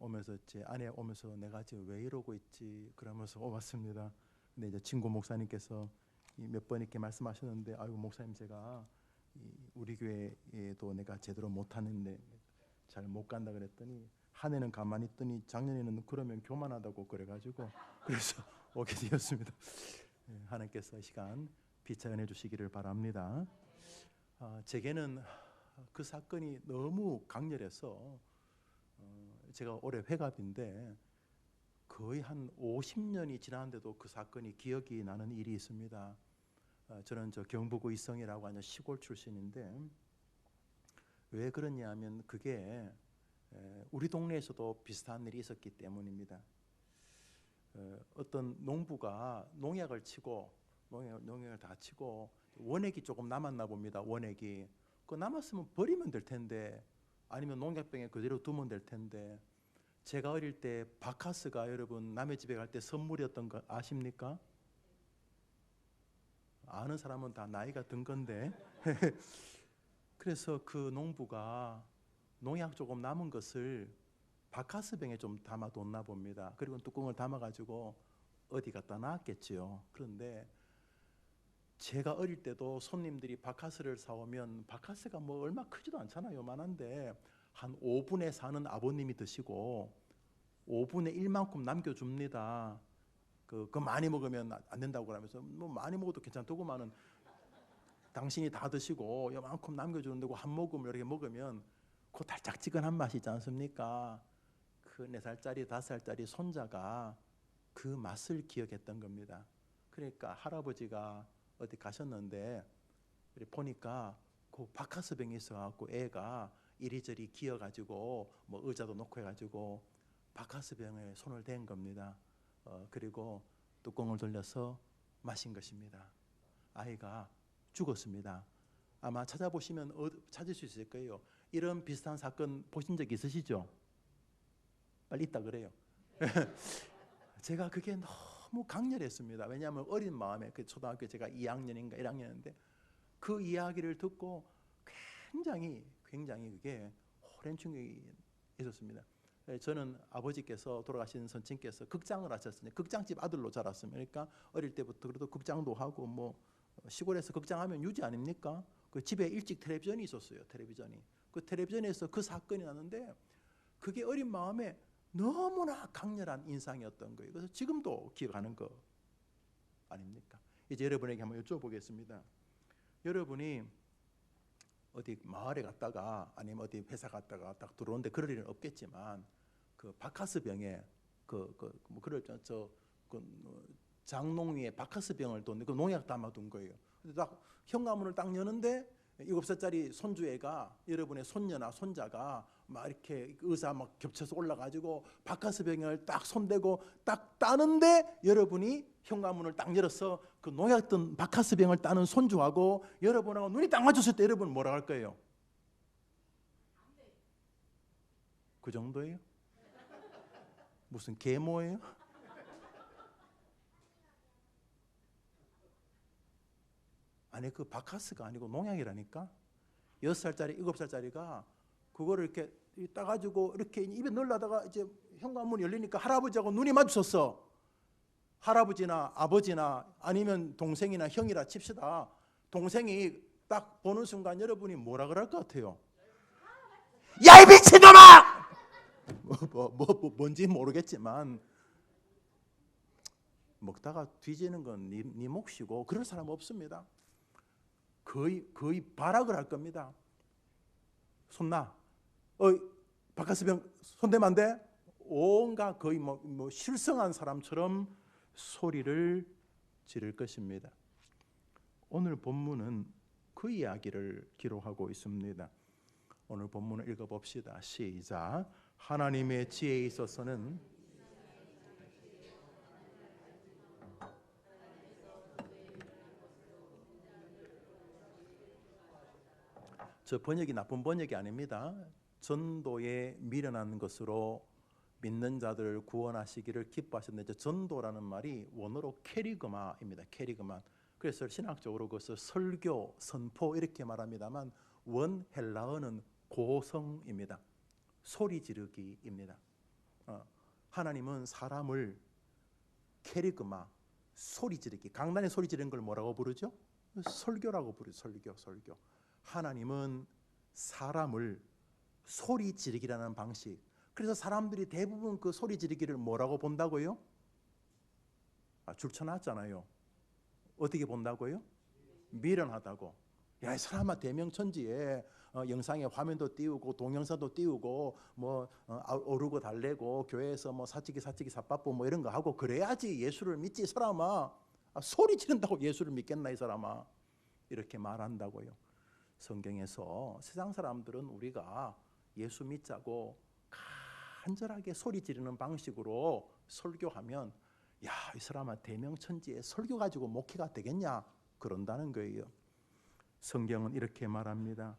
오면서 제 아내 오면서 내가 지금 왜 이러고 있지 그러면서 왔습니다. 근데 이제 친구 목사님께서 몇 번 이렇게 말씀하셨는데, 아이고 목사님 제가 우리 교회에도 내가 제대로 못하는데 잘 못 간다 그랬더니, 한 해는 가만히 있더니 작년에는 그러면 교만하다고 그래가지고 그래서 오게 되었습니다. 하나님께서 이 시간 비차연해 주시기를 바랍니다. 제게는 그 사건이 너무 강렬해서 제가 올해 회갑인데 거의 한 50년이 지났는데도 그 사건이 기억이 나는 일이 있습니다. 저는 경북의 이성이라고 하는 시골 출신인데, 왜 그러냐면 그게 우리 동네에서도 비슷한 일이 있었기 때문입니다. 어떤 농부가 농약을 치고 농약을 다 치고 원액이 조금 남았나 봅니다. 원액이 그 남았으면 버리면 될 텐데, 아니면 농약병에 그대로 두면 될 텐데, 제가 어릴 때 바카스가 여러분 남의 집에 갈 때 선물이었던 거 아십니까? 아는 사람은 다 나이가 든 건데 그래서 그 농부가 농약 조금 남은 것을 바카스병에 좀 담아뒀나 봅니다. 그리고 뚜껑을 담아가지고 어디 갖다 놨겠지요. 그런데 제가 어릴 때도 손님들이 바카스를 사오면, 바카스가 뭐 얼마 크지도 않잖아요. 요만한데 한 5분의 4는 아버님이 드시고 5분의 1만큼 남겨줍니다. 그 많이 먹으면 안 된다고 그러면서, 뭐 많이 먹어도 괜찮더구만은 당신이 다 드시고 요만큼 남겨주는데 한 모금을 이렇게 먹으면 그 달짝지근한 맛이 있지 않습니까? 그 4살짜리 5살짜리 손자가 그 맛을 기억했던 겁니다. 그러니까 할아버지가 어디 가셨는데 보니까 그 바카스병이 있어갖고 애가 이리저리 기어가지고 뭐 의자도 놓고 해가지고 바카스병에 손을 댄 겁니다. 그리고 뚜껑을 돌려서 마신 것입니다. 아이가 죽었습니다. 아마 찾아보시면 찾을 수 있을 거예요. 이런 비슷한 사건 보신 적 있으시죠? 빨리 있다 그래요. 제가 그게 너무 강렬했습니다. 왜냐하면 어린 마음에, 그 초등학교 제가 2학년인가 1학년인데 그 이야기를 듣고 굉장히 그게 오랜 충격이 있었습니다. 저는 아버지께서, 돌아가신 선친께서 극장을 하셨으니 극장집 아들로 자랐습니다. 그러니까 어릴 때부터 그래도 극장도 하고, 뭐 시골에서 극장하면 유지 아닙니까? 그 집에 일찍 텔레비전이 있었어요. 텔레비전이. 그 텔레비전에서 그 사건이 나는데 그게 어린 마음에 너무나 강렬한 인상이었던 거예요. 그래서 지금도 기억하는 거 아닙니까? 이제 여러분에게 한번 여쭤보겠습니다. 여러분이 어디 마을에 갔다가 아니면 어디 회사 갔다가 딱 들어오는데, 그럴 일은 없겠지만 그 바카스병에 뭐 그럴 장롱 위에 바카스병을 뒀는데 그 농약 담아둔 거예요. 근데 딱 현관문을 딱 여는데 7살짜리 손주애가, 여러분의 손녀나 손자가 막 이렇게 의자 막 겹쳐서 올라가지고 바카스병을 딱 손대고 딱 따는데, 여러분이 현관문을 딱 열어서 그 농약 든 바카스병을 따는 손주하고 여러분하고 눈이 딱 맞췄을 때 여러분 뭐라 할 거예요? 그 정도예요? 무슨 계모예요? 아니 그 바카스가 아니고 농약이라니까. 6살짜리 7살짜리가 그거를 이렇게 따가지고 이렇게 입에 넣으려다가 이제 현관문이 열리니까 할아버지하고 눈이 마주쳤어. 할아버지나 아버지나 아니면 동생이나 형이라 칩시다. 동생이 딱 보는 순간 여러분이 뭐라 그럴 것 같아요? 야 이 미친놈아! 뭔지 모르겠지만 먹다가 뒤지는 건 네 몫이고, 그럴 사람 없습니다. 거의 발악을 할 겁니다. 손나, 바카스병 손대면 안 돼? 온갖 거의 뭐 실성한 사람처럼 소리를 지를 것입니다. 오늘 본문은 그 이야기를 기록하고 있습니다. 오늘 본문을 읽어봅시다. 시작. 하나님의 지혜에 있어서는 저 번역이 나쁜 번역이 아닙니다. 전도에 미련한 것으로 믿는 자들을 구원하시기를 기뻐하셨는데, 전도라는 말이 원어로 캐리그마입니다. 캐리그마. 그래서 신학적으로 그것을 설교, 선포 이렇게 말합니다만 원 헬라어는 고성입니다. 소리 지르기입니다. 하나님은 사람을 캐리그마, 소리 지르기, 강단에 소리 지르는 걸 뭐라고 부르죠? 설교라고 부르죠. 설교. 하나님은 사람을 소리 지르기라는 방식. 그래서 사람들이 대부분 그 소리 지르기를 뭐라고 본다고요? 줄쳐놨잖아요. 어떻게 본다고요? 미련하다고. 야, 이 사람아, 대명천지에 영상에 화면도 띄우고 동영상도 띄우고 뭐 오르고 달래고 교회에서 뭐 사치기 사빠뿌 뭐 이런 거 하고 그래야지 예수를 믿지. 이 사람아, 소리 지른다고 예수를 믿겠나 이 사람아, 이렇게 말한다고요. 성경에서 세상 사람들은 우리가 예수 믿자고 간절하게 소리 지르는 방식으로 설교하면, 야, 이 사람아, 대명천지에 설교 가지고 목회가 되겠냐 그런다는 거예요. 성경은 이렇게 말합니다.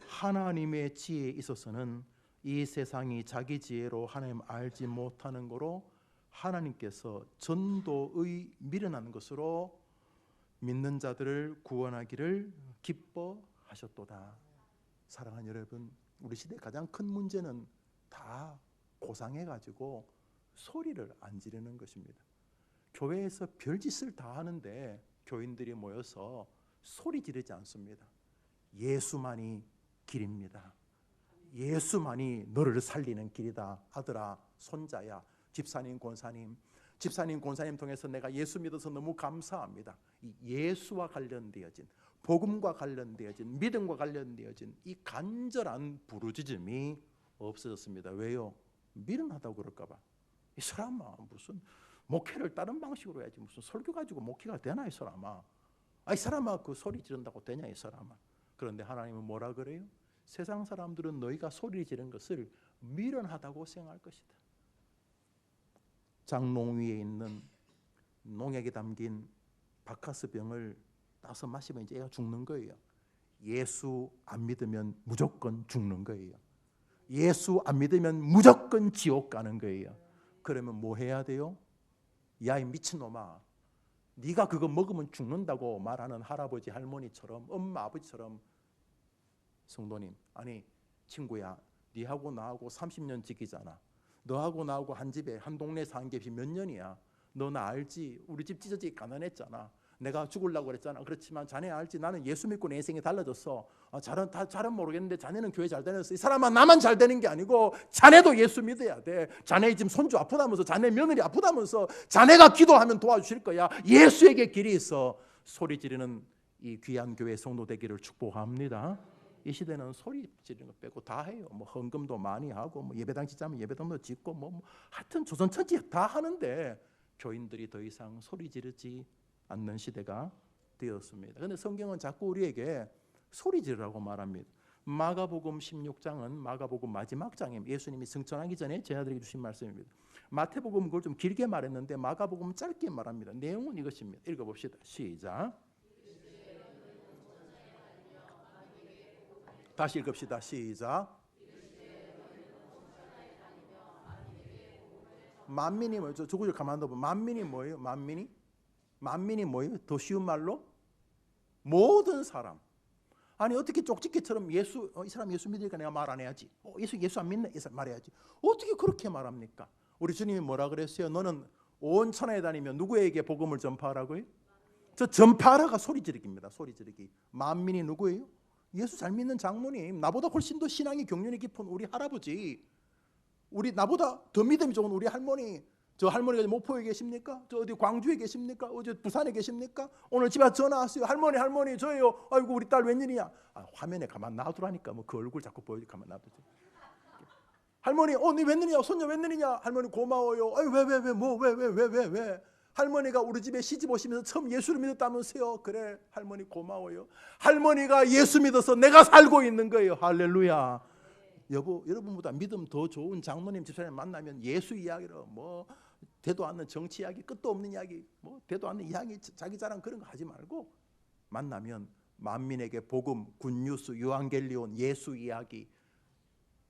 하나님의 지혜에 있어서는 이 세상이 자기 지혜로 하나님 알지 못하는 거로 하나님께서 전도의 미련한 것으로 믿는 자들을 구원하기를 기뻐하셨도다. 사랑하는 여러분, 우리 시대의 가장 큰 문제는 다 고상해가지고 소리를 안 지르는 것입니다. 교회에서 별짓을 다 하는데 교인들이 모여서 소리 지르지 않습니다. 예수만이 길입니다. 예수만이 너를 살리는 길이다. 아들아, 손자야, 집사님, 권사님 통해서 내가 예수 믿어서 너무 감사합니다. 이 예수와 관련되어진, 복음과 관련되어진, 믿음과 관련되어진 이 간절한 부르짖음이 없어졌습니다. 왜요? 미련하다고 그럴까 봐. 이 사람아, 무슨 목회를 다른 방식으로 해야지 무슨 설교 가지고 목회가 되나 이 사람아. 이 사람아, 그 소리 지른다고 되냐 이 사람아. 그런데 하나님은 뭐라 그래요? 세상 사람들은 너희가 소리 지른 것을 미련하다고 생각할 것이다. 장롱 위에 있는 농약이 담긴 바카스병을 따서 마시면 이제 얘가 죽는 거예요. 예수 안 믿으면 무조건 죽는 거예요. 예수 안 믿으면 무조건 지옥 가는 거예요. 그러면 뭐 해야 돼요? 야, 이 미친놈아, 네가 그거 먹으면 죽는다고 말하는 할아버지 할머니처럼, 엄마 아버지처럼, 성도님, 아니 친구야, 네하고 나하고 30년 지기잖아. 너하고 나하고 한 집에 한 동네 산 게 몇 년이야. 너 나 알지? 우리 집 찢어지게 가난했잖아. 내가 죽으려고 그랬잖아. 그렇지만 자네 알지? 나는 예수 믿고 내 인생이 달라졌어. 잘은 모르겠는데 자네는 교회 잘 다녔어. 이 사람아, 나만 잘 되는 게 아니고 자네도 예수 믿어야 돼. 자네 지금 손주 아프다면서, 자네 며느리 아프다면서, 자네가 기도하면 도와주실 거야. 예수에게 길이 있어. 소리 지르는 이 귀한 교회 성도 되기를 축복합니다. 이 시대는 소리 지르는 거 빼고 다 해요. 뭐 헌금도 많이 하고, 뭐 예배당 짓자면 예배당도 짓고, 뭐 하여튼 조선천지 다 하는데 교인들이 더 이상 소리 지르지 않는 시대가 되었습니다. 그런데 성경은 자꾸 우리에게 소리 지르라고 말합니다. 마가복음 16장은 마가복음 마지막 장입니다. 예수님이 승천하기 전에 제자들에게 주신 말씀입니다. 마태복음은 그걸 좀 길게 말했는데 마가복음은 짧게 말합니다. 내용은 이것입니다. 읽어봅시다. 시작. 다시 읽읍시다. 시작. 만민이 뭐예요? 저 구절 가만 둬보면 만민이 뭐예요? 만민이 뭐예요? 더 쉬운 말로 모든 사람. 아니 어떻게 쪽집게처럼 이 사람 예수 믿으니까 내가 말 안 해야지. 예수 안 믿네 말해야지. 어떻게 그렇게 말합니까? 우리 주님이 뭐라 그랬어요? 너는 온 천하에 다니며 누구에게 복음을 전파하라고요? 저 전파하라가 소리 지르기입니다. 소리 지르기. 만민이 누구예요? 예수 잘 믿는 장모님, 나보다 훨씬 더 신앙이 경륜이 깊은 우리 할아버지, 나보다 더 믿음이 좋은 우리 할머니. 저 할머니가 목포에 계십니까? 저 어디 광주에 계십니까? 어디 부산에 계십니까? 오늘 집에 전화 왔어요. 할머니 저예요. 아이고 우리 딸 웬일이냐? 화면에 가만 놔두라니까. 뭐 그 얼굴 자꾸 보여주 가만 놔두지. 할머니, 네 웬일이냐? 손녀 웬일이냐? 할머니 고마워요. 왜? 할머니가 우리 집에 시집 오시면서 처음 예수를 믿었다면서요. 그래, 할머니 고마워요. 할머니가 예수 믿어서 내가 살고 있는 거예요. 할렐루야. 여보, 여러분보다 믿음 더 좋은 장모님 집사님 만나면 예수 이야기로 뭐 되도 않는 정치 이야기, 끝도 없는 이야기, 뭐 되도 않는 이야기, 자기 자랑 그런 거 하지 말고 만나면 만민에게 복음, 굿뉴스, 유앙겔리온, 예수 이야기.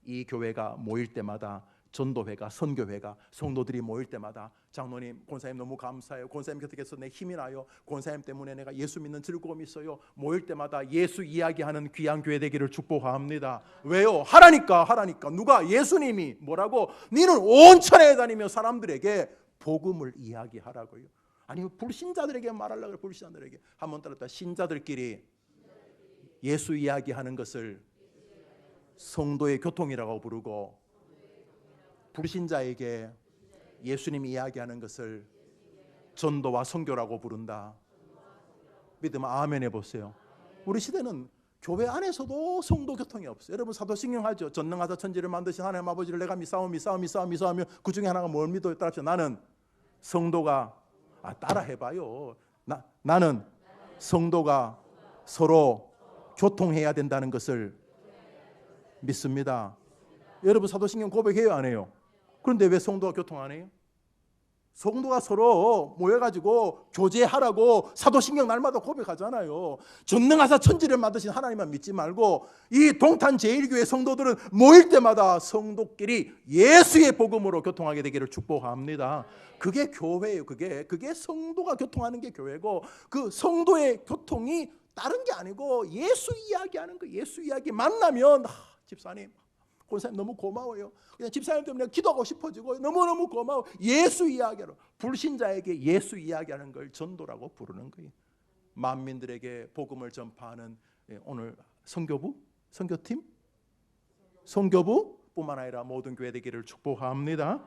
이 교회가 모일 때마다 전도회가, 선교회가 성도들이 모일 때마다 장로님, 권사님 너무 감사해요. 권사님 곁에 계셔서 내 힘이 나요. 권사님 때문에 내가 예수 믿는 즐거움이 있어요. 모일 때마다 예수 이야기하는 귀한 교회 되기를 축복합니다. 왜요? 하라니까. 누가? 예수님이 뭐라고? 너는 온 천하에 다니며 사람들에게 복음을 이야기하라고요. 아니면 불신자들에게 말하려고. 불신자들에게. 한번 따랐다. 신자들끼리 예수 이야기하는 것을 성도의 교통이라고 부르고, 불신자에게 예수님이 이야기하는 것을 전도와 선교라고 부른다. 믿으면 아멘 해보세요. 우리 시대는 교회 안에서도 성도 교통이 없어요. 여러분 사도신경 하죠. 전능하사 천지를 만드신 하나님 아버지를 내가 믿사오며 그 중에 하나가 뭘 믿어요? 따라합시다. 나는 성도가, 따라 해봐요. 나는 성도가 서로 교통해야 된다는 것을 믿습니다. 여러분 사도신경 고백해요, 안 해요? 그런데 왜 성도가 교통 안 해요? 성도가 서로 모여가지고 교제하라고 사도신경 날마다 고백하잖아요. 전능하사 천지를 만드신 하나님만 믿지 말고 이 동탄 제1교회 성도들은 모일 때마다 성도끼리 예수의 복음으로 교통하게 되기를 축복합니다. 그게 교회예요. 그게 성도가 교통하는 게 교회고, 그 성도의 교통이 다른 게 아니고 예수 이야기하는 거. 예수 이야기 만나면 집사님, 권사님 너무 고마워요. 그냥 집사님 때문에 기도하고 싶어지고 너무너무 고마워. 예수 이야기로, 불신자에게 예수 이야기하는 걸 전도라고 부르는 거예요. 만민들에게 복음을 전파하는 오늘 선교팀, 선교부뿐만 아니라 모든 교회 되기를 축복합니다.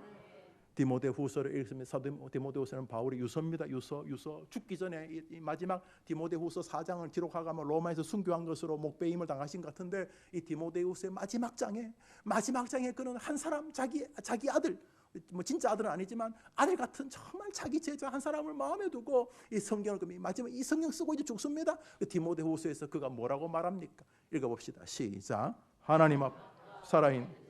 디모데후서를 읽으면 사도 디모데후서는 바울의 유서입니다. 유서 죽기 전에 이 마지막 디모데후서 4장을 기록하고 로마에서 순교한 것으로 목배임을 당하신 것 같은데, 이 디모데후서의 마지막 장에 그는 한 사람, 자기 아들, 뭐 진짜 아들은 아니지만 아들 같은 정말 자기 제자 한 사람을 마음에 두고 이 성경을 마지막 이 성경 쓰고 이제 죽습니다. 그 디모데후서에서 그가 뭐라고 말합니까? 읽어봅시다. 시작. 하나님 앞 살아있는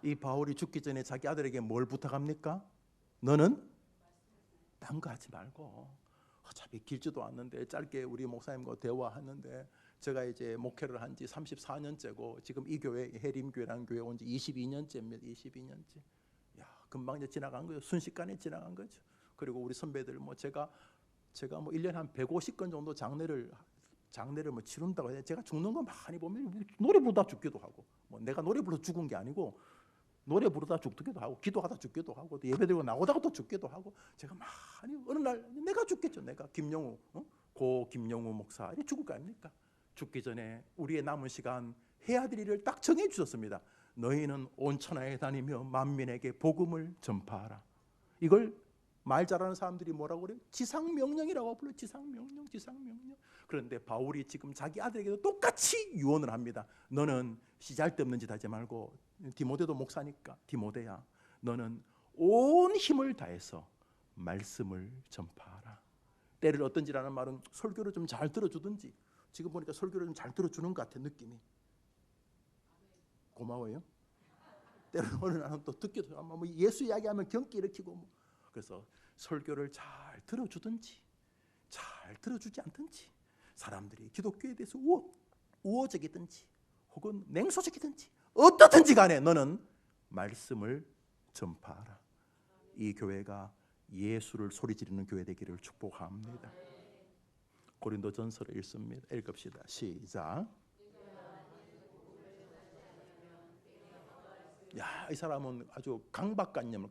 이 바울이 죽기 전에 자기 아들에게 뭘 부탁합니까? 너는 딴 거 하지 말고, 어차피 길지도 않는데 짧게 우리 목사님과 대화하는데, 제가 이제 목회를 한 지 34년째고 지금 이 교회 해림교회라는 교회 온 지 22년째입니다. 22년째. 야, 금방 이제 지나간 거예요. 순식간에 지나간 거죠. 그리고 우리 선배들 뭐 제가 뭐 1년에 한 150건 정도 장례를 뭐 치른다고 해요. 제가 죽는 거 많이 보면 노래 부르다 죽기도 하고, 뭐 내가 노래 불러서 죽은 게 아니고 노래 부르다 죽기도 하고, 기도하다 죽기도 하고, 또 예배드리고 나오다가 또 죽기도 하고, 제가 많이 어느 날 내가 죽겠죠. 내가 고 김영우 목사 죽을 거 아닙니까? 죽기 전에 우리의 남은 시간 해야 될 일을 딱 정해 주셨습니다. 너희는 온 천하에 다니며 만민에게 복음을 전파하라. 이걸 말 잘하는 사람들이 뭐라고 그래요? 지상명령이라고 불러요. 지상명령. 그런데 바울이 지금 자기 아들에게도 똑같이 유언을 합니다. 너는 씨잘데없는 짓 하지 말고, 디모데도 목사니까, 디모데야, 너는 온 힘을 다해서 말씀을 전파하라. 때를 얻든지라는 말은 설교를 좀 잘 들어주든지, 지금 보니까 설교를 좀 잘 들어주는 것 같아. 느낌이 고마워요. 때로는 어느 날은 또 듣기도 하고, 뭐 예수 이야기하면 경기 일으키고, 뭐. 그래서 설교를 잘 들어주든지 잘 들어주지 않든지, 사람들이 기독교에 대해서 우호적이든지 혹은 냉소적이든지 어떻든지 간에 너는 말씀을 전파하라. 이 교회가 예수를 소리지르는 교회 되기를 축복합니다. 고린도전서를 읽읍시다. 시작. 야, 이 사람은 아주 강박관념.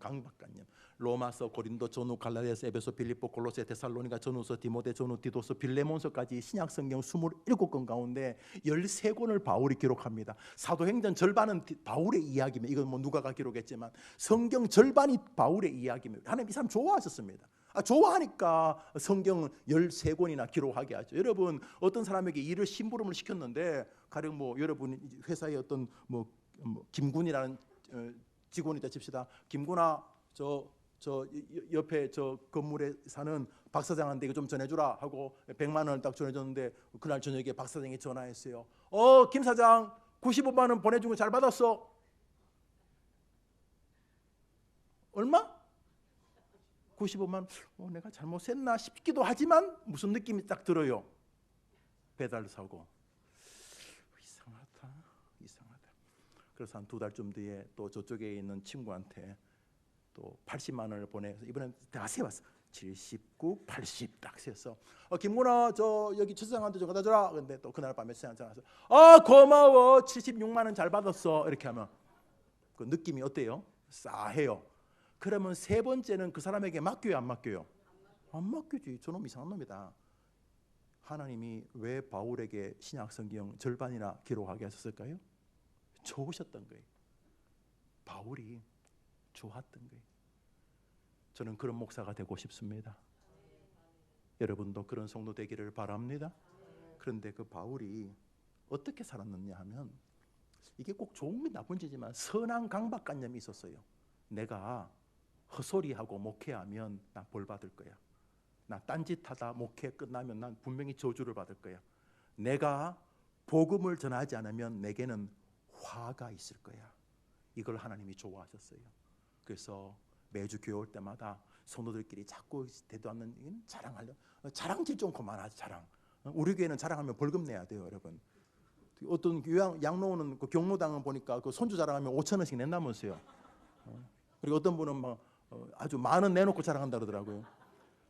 로마서, 고린도, 전후, 갈라디아서, 에베소, 빌립보, 골로새, 데살로니가, 전후서, 디모데, 전후, 디도서, 빌레몬서까지 신약 성경 27권 가운데 13권을 바울이 기록합니다. 사도행전 절반은 바울의 이야기입니다. 이건 뭐 누가가 기록했지만 성경 절반이 바울의 이야기입니다. 하나님 이 사람 좋아하셨습니다. 좋아하니까 성경은 13권이나 기록하게 하죠. 여러분, 어떤 사람에게 일을 심부름을 시켰는데, 가령 뭐 여러분 회사에 어떤 뭐 김군이라는 직원이 있다 칩시다. 김군아, 저 옆에 저 건물에 사는 박 사장한테 이거 좀 전해주라 하고 100만 원을 딱 전해줬는데, 그날 저녁에 박 사장이 전화했어요. 김 사장 95만 원 보내준 거 잘 받았어. 얼마? 95만 내가 잘못했나 싶기도 하지만 무슨 느낌이 딱 들어요? 배달 사고. 이상하다. 그래서 한 2달쯤 뒤에 또 저쪽에 있는 친구한테 또 80만 원을 보내서 이번엔 다 세웠어. 79, 80 딱 세서 김구나 저 여기 최수장한테 좀 갖다 줘라. 근데 또 그날 밤에 최수장한테 전화해서 고마워 76만 원 잘 받았어. 이렇게 하면 그 느낌이 어때요? 싸해요. 그러면 세 번째는 그 사람에게 맡겨요, 안 맡겨요? 안 맡기지. 저놈 이상한 놈이다. 하나님이 왜 바울에게 신약성경 절반이나 기록하게 하셨을까요? 좋으셨던 거예요. 바울이 좋았던 거예요. 저는 그런 목사가 되고 싶습니다. 여러분도 그런 성도 되기를 바랍니다. 그런데 그 바울이 어떻게 살았느냐 하면 이게 꼭 좋은 나쁜 지지만 선한 강박관념이 있었어요. 내가 헛소리하고 목회하면 나 벌 받을 거야. 나 딴짓하다 목회 끝나면 난 분명히 저주를 받을 거야. 내가 복음을 전하지 않으면 내게는 화가 있을 거야. 이걸 하나님이 좋아하셨어요. 그래서 매주 교회 올 때마다 성도들끼리 자꾸 대도하는 자랑하려 자랑질 좀 그만하지. 자랑. 우리 교회는 자랑하면 벌금 내야 돼요, 여러분. 어떤 양로원은 그 경로당은 보니까 그 손주 자랑하면 5,000원씩 낸다면서요. 그리고 어떤 분은 막 아주 많은 내놓고 자랑한다 그러더라고요.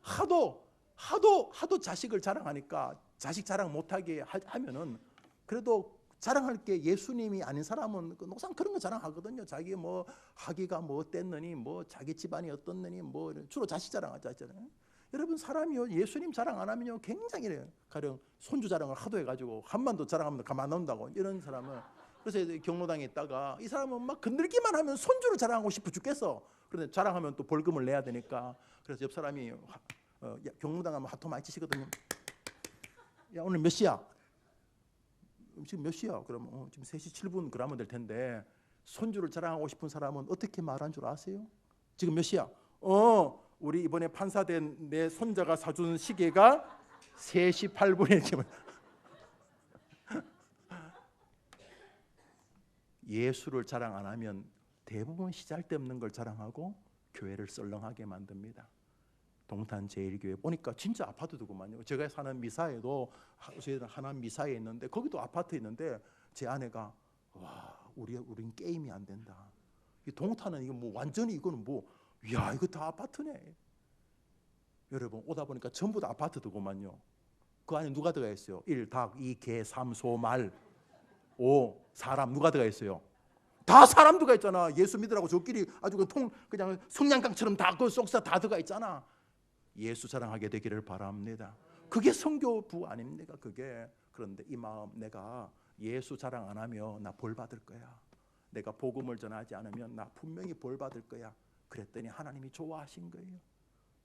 하도 자식을 자랑하니까 자식 자랑 못하게 하면은 그래도 자랑할 게 예수님이 아닌 사람은 항상 그런 거 자랑하거든요. 자기 뭐 학위가 뭐 어땠느니 뭐 자기 집안이 어떻느니 뭐 주로 자식 자랑하잖아요. 여러분 사람이요 예수님 자랑 안 하면요 굉장히 가령 손주 자랑을 하도 해가지고 한반도 자랑하면 가만 안 나온다고 이런 사람은. 그래서 경로당에 있다가 이 사람은 막 건들기만 하면 손주를 자랑하고 싶어 죽겠어. 그런데 자랑하면 또 벌금을 내야 되니까. 그래서 옆 사람이 경로당 가면 하도 많이 치시거든요. 야 오늘 몇 시야? 지금 몇 시야? 그러면 지금 3시 7분 그러면 될 텐데 손주를 자랑하고 싶은 사람은 어떻게 말한 줄 아세요? 지금 몇 시야? 우리 이번에 판사된 내 손자가 사준 시계가 3시 8분에 이렇게 예수를 자랑 안 하면 대부분 시잘데없는 걸 자랑하고 교회를 썰렁하게 만듭니다. 동탄 제1교회 보니까 진짜 아파트더구만요. 제가 사는 미사에도 하남 미사에 있는데 거기도 아파트 있는데 제 아내가 와 우린 게임이 안 된다. 이 동탄은 이거 뭐 완전히 이거는 뭐 야 이거 다 아파트네. 여러분 오다 보니까 전부 다 아파트더구만요. 그 안에 누가 들어가 있어요? 1, 닭, 2, 개, 3, 소, 말, 5, 사람 누가 들어가 있어요? 다 사람 들어가 있잖아. 예수 믿으라고 저끼리 아주 그냥 성냥강처럼 다 그 속사 다 들어가 있잖아. 예수 자랑하게 되기를 바랍니다. 그게 성교부 아닙니까? 그게. 그런데 이 마음 내가 예수 자랑 안 하면 나 벌 받을 거야. 내가 복음을 전하지 않으면 나 분명히 벌 받을 거야. 그랬더니 하나님이 좋아하신 거예요.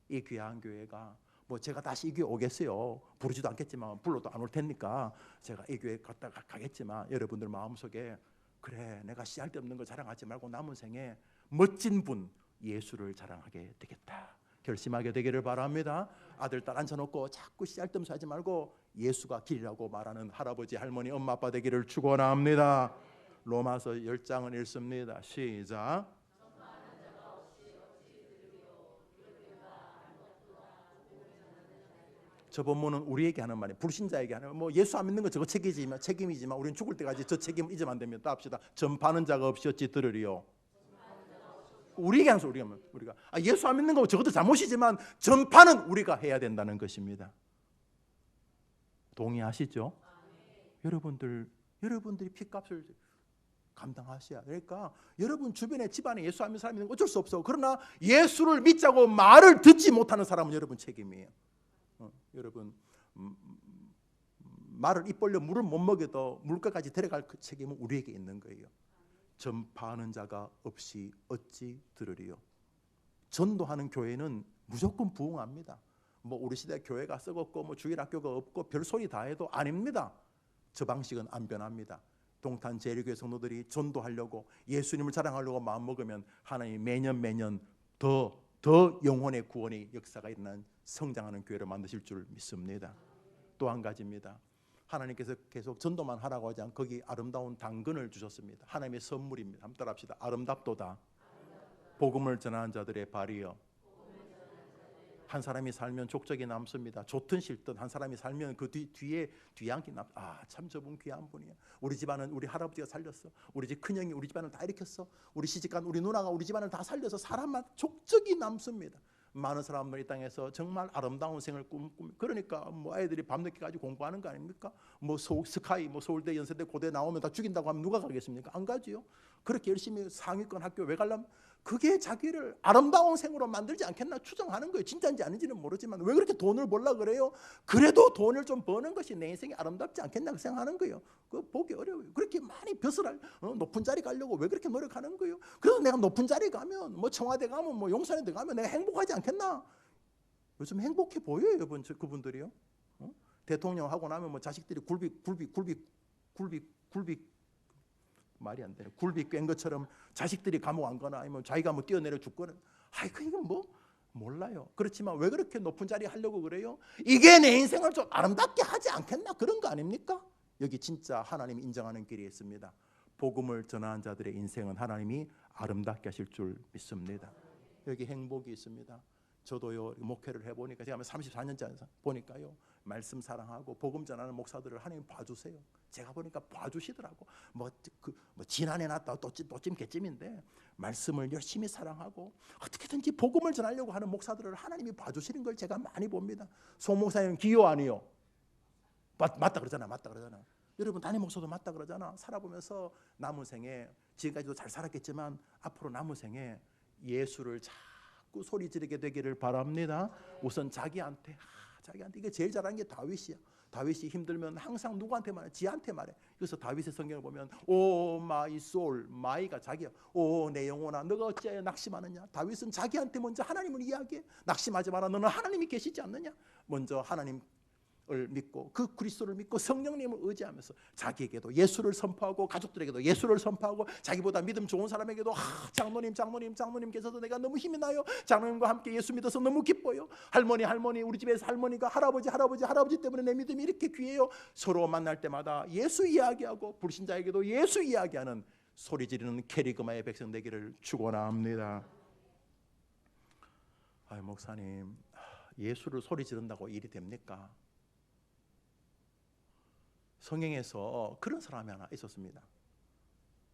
이 귀한 교회가 뭐 제가 다시 이 교회 오겠어요. 부르지도 않겠지만 불러도 안 올 테니까 제가 이 교회 갔다 가겠지만 여러분들 마음속에 그래 내가 씨알데 없는 걸 자랑하지 말고 남은 생에 멋진 분 예수를 자랑하게 되겠다. 결심하게 되기를 바랍니다. 아들 딸 앉혀놓고 자꾸 씨알데없이 하지 말고 예수가 길이라고 말하는 할아버지 할머니 엄마 아빠 되기를 축원합니다. 로마서 10장은 읽습니다. 시작. 저 본문은 우리에게 하는 말이에요. 불신자에게 하는 뭐 예수 안 믿는 거 저거 책임이지만 우리는 죽을 때까지 저 책임을 잊으면 안 됩니다. 합시다. 전파하는 자가 없이 어찌 들으리요. 우리에게 하는 소리 우리가 예수 안 믿는 거 저것도 잘못이지만 전파는 우리가 해야 된다는 것입니다. 동의하시죠? 여러분들이 핏값을 감당하셔야. 그러니까 여러분 주변에 집안에 예수 안 믿는 사람이 있는 거 어쩔 수 없어. 그러나 예수를 믿자고 말을 듣지 못하는 사람은 여러분 책임이에요. 여러분 말을 입 벌려 물을 못 먹여도 물가까지 데려갈 그 책임은 우리에게 있는 거예요. 전파하는 자가 없이 어찌 들으리요. 전도하는 교회는 무조건 부흥합니다. 뭐 우리 시대 교회가 썩었고 뭐 주일학교가 없고 별소리 다 해도 아닙니다. 저 방식은 안 변합니다. 동탄 제1교회 성도들이 전도하려고 예수님을 자랑하려고 마음먹으면 하나님이 매년 더 영혼의 구원의 역사가 일어난 성장하는 교회를 만드실 줄 믿습니다. 또 한 가지입니다. 하나님께서 계속 전도만 하라고 하지 않고 거기 아름다운 당근을 주셨습니다. 하나님의 선물입니다. 한번 따라합시다. 아름답도다 복음을 전하는 자들의 발이여 한 사람이 살면 족적이 남습니다. 좋든 싫든 한 사람이 살면 그 뒤에 뒤안기 참 저분 귀한 분이야. 우리 집안은 우리 할아버지가 살렸어. 우리 집 큰형이 우리 집안을 다 일으켰어. 우리 시집간 우리 누나가 우리 집안을 다 살려서 사람만 족적이 남습니다. 많은 사람들 이 땅에서 정말 아름다운 생을 그러니까 뭐 아이들이 밤늦게 가지고 공부하는 거 아닙니까? 뭐 스카이, 뭐 서울대, 연세대, 고대 나오면 다 죽인다고 하면 누가 가겠습니까? 안 가지요. 그렇게 열심히 상위권 학교 왜 가려면 그게 자기를 아름다운 생으로 만들지 않겠나 추정하는 거예요. 진짜인지 아닌지는 모르지만 왜 그렇게 돈을 벌라 그래요? 그래도 돈을 좀 버는 것이 내 인생이 아름답지 않겠나 생각하는 거예요. 그거 보기 어려워요. 그렇게 많이 벼슬 높은 자리 가려고 왜 그렇게 노력하는 거예요? 그래서 내가 높은 자리 가면 뭐 청와대 가면 뭐 용산에 가면 내가 행복하지 않겠나? 요즘 행복해 보여요, 여러분. 그분들이요. 대통령 하고 나면 뭐 자식들이 굴비 말이 안 되네. 굴비 꿰인 것처럼 자식들이 감옥 안 가나 아니면 자기가 뭐 뛰어내려 죽거나. 아이고 이건 뭐 몰라요. 그렇지만 왜 그렇게 높은 자리 하려고 그래요? 이게 내 인생을 좀 아름답게 하지 않겠나? 그런 거 아닙니까? 여기 진짜 하나님이 인정하는 길이 있습니다. 복음을 전하는 자들의 인생은 하나님이 아름답게 하실 줄 믿습니다. 여기 행복이 있습니다. 저도요 목회를 해보니까 제가 34년째 보니까요 말씀 사랑하고 복음 전하는 목사들을 하나님 봐주세요. 제가 보니까 봐주시더라고. 뭐 지난해 났다 또 찜개찜인데 말씀을 열심히 사랑하고 어떻게든지 복음을 전하려고 하는 목사들을 하나님이 봐주시는 걸 제가 많이 봅니다. 송 목사님 기요 아니요? 맞다 그러잖아. 여러분 담임 목사도 맞다 그러잖아. 살아보면서 남은 생에 지금까지도 잘 살았겠지만 앞으로 남은 생에 예수를 자꾸 소리 지르게 되기를 바랍니다. 우선 자기한테 이게 제일 잘하는 게 다윗이야. 다윗이 힘들면 항상 누구한테 말해? 지한테 말해. 그래서 다윗의 성경을 보면 오 마이 소울, 마이가 자기야. 오 내 영혼아 너가 어찌하여 낙심하느냐. 다윗은 자기한테 먼저 하나님을 이야기해. 낙심하지 마라. 너는 하나님이 계시지 않느냐. 먼저 하나님을 믿고 그 그리스도를 믿고 성령님을 의지하면서 자기에게도 예수를 선포하고 가족들에게도 예수를 선포하고 자기보다 믿음 좋은 사람에게도 장모님께서도 내가 너무 힘이 나요. 장로님과 함께 예수 믿어서 너무 기뻐요. 할머니 우리 집에서 할머니가 할아버지 때문에 내 믿음이 이렇게 귀해요. 서로 만날 때마다 예수 이야기하고 불신자에게도 예수 이야기하는 소리 지르는 캐리그마의 백성 되기를 축원합니다. 목사님 예수를 소리 지른다고 일이 됩니까? 성경에서 그런 사람이 하나 있었습니다.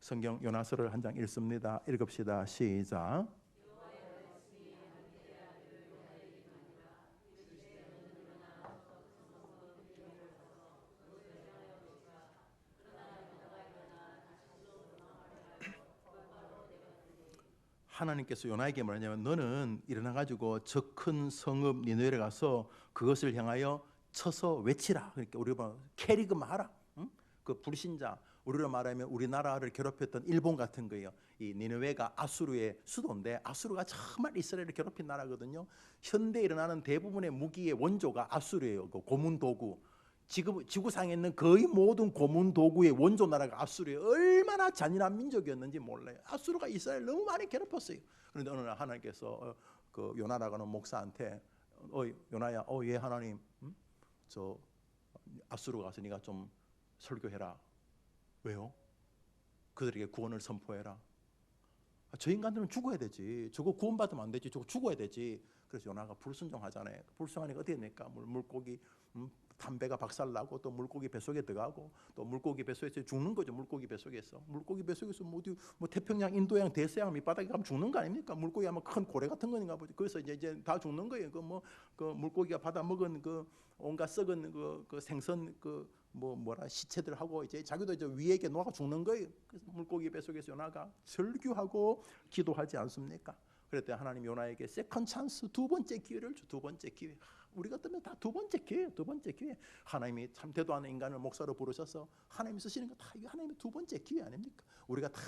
성경 요나서를 한 장 읽습니다. 읽읍시다. 시작. 하나님께서 요나에게 뭐냐면 너는 일어나가지고 저 큰 성읍 니느웨에 가서 그것을 향하여 쳐서 외치라. 그러니까 우리가 캐리그마 하라. 응? 그 불신자 우리로 말하면 우리나라를 괴롭혔던 일본 같은 거예요. 이 니느웨가 아수르의 수도인데 아수르가 정말 이스라엘을 괴롭힌 나라거든요. 현대에 일어나는 대부분의 무기의 원조가 아수르예요. 그 고문 도구. 지금 지구상에 있는 거의 모든 고문 도구의 원조 나라가 아수르예요. 얼마나 잔인한 민족이었는지 몰라요. 아수르가 이스라엘 너무 많이 괴롭혔어요. 그런데 어느 날 하나님께서 그 요나라고 하는 목사한테 요나야, 예 하나님, 저 아수르 가서 네가 좀 설교해라. 왜요? 그들에게 구원을 선포해라. 저 인간들은 죽어야 되지. 저거 구원받으면 안 되지. 저거 죽어야 되지. 그래서 요나가 불순종하잖아요. 불순종하니까 어떻게 됩니까? 물고기 담배가 박살나고 또 물고기 뱃속에 들어가고 또 물고기 뱃속에서 죽는 거죠. 물고기 뱃속에서 뭐 태평양, 인도양, 대서양 밑바닥에 가면 죽는 거 아닙니까? 물고기 아마 큰 고래 같은 거인가 보지. 그래서 이제 다 죽는 거예요. 그 물고기가 받아 먹은 그 온갖 썩은 그 생선 시체들하고 이제 자기도 이제 위에게 녹아 죽는 거예요. 그래서 물고기 뱃속에서 요나가 설교하고 기도하지 않습니까? 그랬더니 하나님 요나에게 세컨 찬스, 두 번째 기회를 주. 두 번째 기회. 우리 같으면 다 두 번째 기회. 하나님이 참 대도 않은 인간을 목사로 부르셔서 하나님이 쓰시는 거 다 이게 하나님의 두 번째 기회 아닙니까? 우리가 다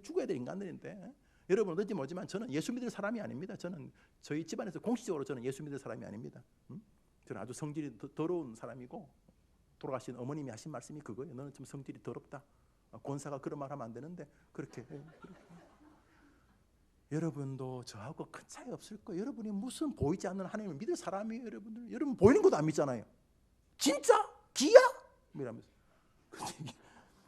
죽어야 될 인간들인데 여러분 어딘지 모르지만 저는 예수 믿을 사람이 아닙니다. 저는 저희 집안에서 공식적으로 저는 예수 믿을 사람이 아닙니다. 저는 아주 성질이 더러운 사람이고 돌아가신 어머님이 하신 말씀이 그거예요. 너는 좀 성질이 더럽다. 권사가 그런 말 하면 안 되는데 그렇게. 여러분도 저하고 큰 차이 없을 거예요. 여러분이 무슨 보이지 않는 하나님을 믿을 사람이에요. 여러분 보이는 것도 안 믿잖아요. 진짜? 기야? 이러면서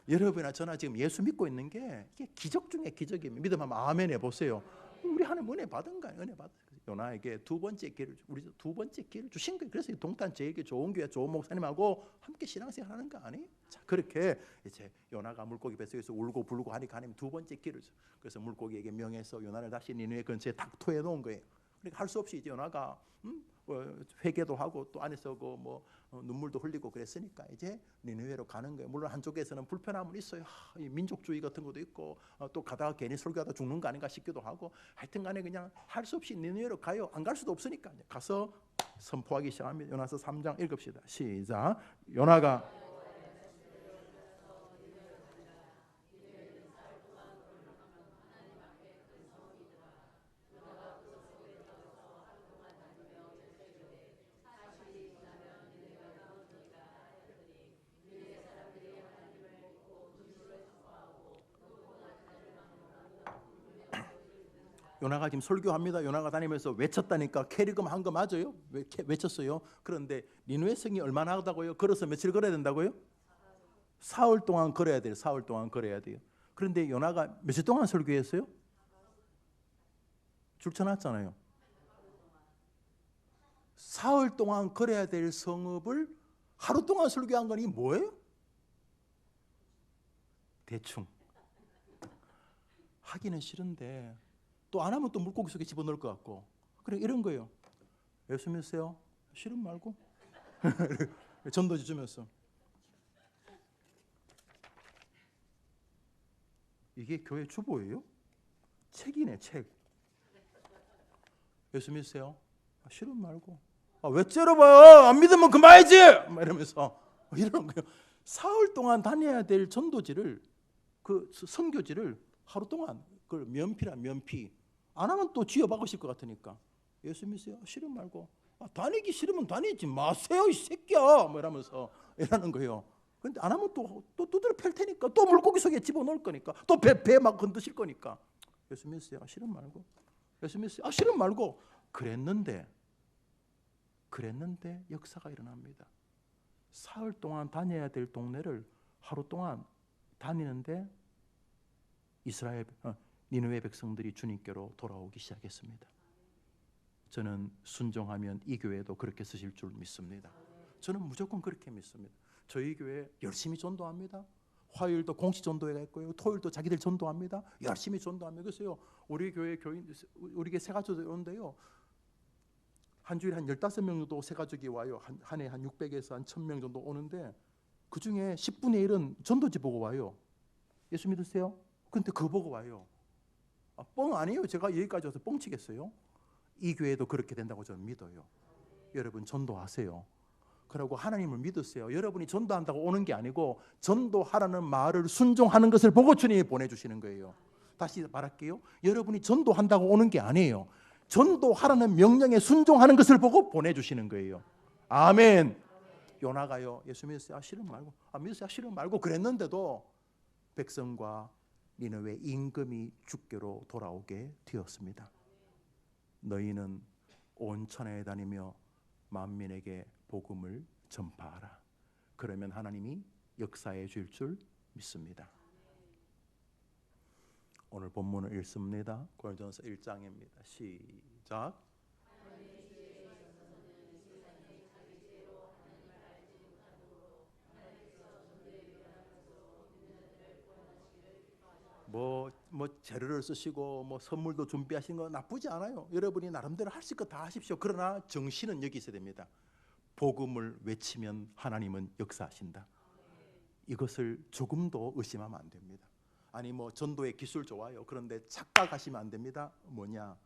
여러분이나 저나 지금 예수 믿고 있는 게 이게 기적 중에 기적입니다. 믿음하면 아멘 해보세요. 우리 하나님 은혜 받은 거예요. 은혜 받은 거예요. 요나에게 두 번째 기회를 주신 거예요. 그래서 동탄 제일교회 좋은 교회 좋은 목사님하고 함께 신앙생활 하는 거 아니에요? 자, 그렇게 이제 요나가 물고기 뱃속에서 울고 불고 하니까 하나님 두 번째 기회를 줘. 그래서 물고기에게 명해서 요나를 다시 니느웨 근처에 탁 토해 놓은 거예요. 그러니까 할 수 없이 이제 요나가 회개도 하고 또 안에서 눈물도 흘리고 그랬으니까 이제 니느웨로 가는 거예요. 물론 한쪽에서는 불편함은 있어요. 이 민족주의 같은 것도 있고 또 가다가 괜히 설교하다 죽는 거 아닌가 싶기도 하고 하여튼간에 그냥 할 수 없이 니느웨로 가요. 안 갈 수도 없으니까 가서 선포하기 시작합니다. 요나서 3장 읽읍시다. 시작. 요나가 요나가 지금 설교합니다. 요나가 다니면서 외쳤다니까 캐리금 한 거 맞아요? 외쳤어요. 그런데 니느웨 성이 얼마나 하다고요? 걸어서 며칠 걸어야 된다고요? 사흘 동안 걸어야 돼요. 사흘 동안 걸어야 돼요. 그런데 요나가 며칠 동안 설교했어요? 줄쳐놨잖아요. 사흘 동안 걸어야 될 성읍을 하루 동안 설교한 거니 뭐예요? 대충 하기는 싫은데 또 안 하면 또 물고기 속에 집어넣을 것 같고 그래 이런 거예요. 예수 믿으세요? 싫음 말고 전도지 주면서 이게 교회 주보예요? 책이네 책. 예수 믿으세요? 싫음 말고 왜 째려봐? 안 믿으면 그만이지! 이러면서 이러는 거예요. 사흘 동안 다녀야 될 전도지를 그 선교지를 하루 동안 그걸 면피 안 하면 또 쥐어박으실 것 같으니까 예수 믿으세요? 싫음 말고 다니기 싫으면 다니지 마세요 이 새끼야 이러면서 이러는 거예요. 근데 안 하면 또 두드려 팰 테니까 또 물고기 속에 집어넣을 거니까 또 배 막 건드실 거니까 예수 믿으세요? 싫음 말고 예수 믿으세요? 싫음 말고 그랬는데 역사가 일어납니다. 사흘 동안 다녀야 될 동네를 하루 동안 다니는데 니느웨 백성들이 주님께로 돌아오기 시작했습니다. 저는 순종하면 이 교회도 그렇게 쓰실 줄 믿습니다. 저는 무조건 그렇게 믿습니다. 저희 교회 열심히 전도합니다. 화요일도 공식 전도회가 있고요. 토요일도 자기들 전도합니다. 열심히 전도합니다. 그래서요 우리 교회 우리 교회 새 가족들 오는데요. 한 주일에 한 15명 정도 새 가족이 와요. 한 해 한 600에서 한 1000명 정도 오는데 그중에 10분의 1은 전도지 보고 와요. 예수 믿으세요? 근데 그거 보고 와요. 뻥 아니에요. 제가 여기까지 와서 뻥치겠어요? 이 교회도 그렇게 된다고 저는 믿어요. 여러분 전도하세요. 그리고 하나님을 믿으세요. 여러분이 전도한다고 오는 게 아니고 전도하라는 말을 순종하는 것을 보고 주님이 보내주시는 거예요. 다시 말할게요. 여러분이 전도한다고 오는 게 아니에요. 전도하라는 명령에 순종하는 것을 보고 보내주시는 거예요. 아멘. 요나가요 예수 믿으세요? 싫음 말고 믿으세요? 싫음 말고 그랬는데도 백성과 니느웨 임금이 주께로 돌아오게 되었습니다. 너희는 온 천하에 다니며 만민에게 복음을 전파하라. 그러면 하나님이 역사해 줄 줄 믿습니다. 오늘 본문을 읽습니다. 고린도전서 1장입니다. 시작. 뭐 재료를 쓰시고 선물도 준비하신 거 나쁘지 않아요. 여러분이 나름대로 하실 거 다 하십시오. 그러나 정신은 여기 있어야 됩니다. 복음을 외치면 하나님은 역사하신다. 이것을 조금도 의심하면 안 됩니다. 아니 전도의 기술 좋아요. 그런데 착각하시면 안 됩니다. 뭐냐?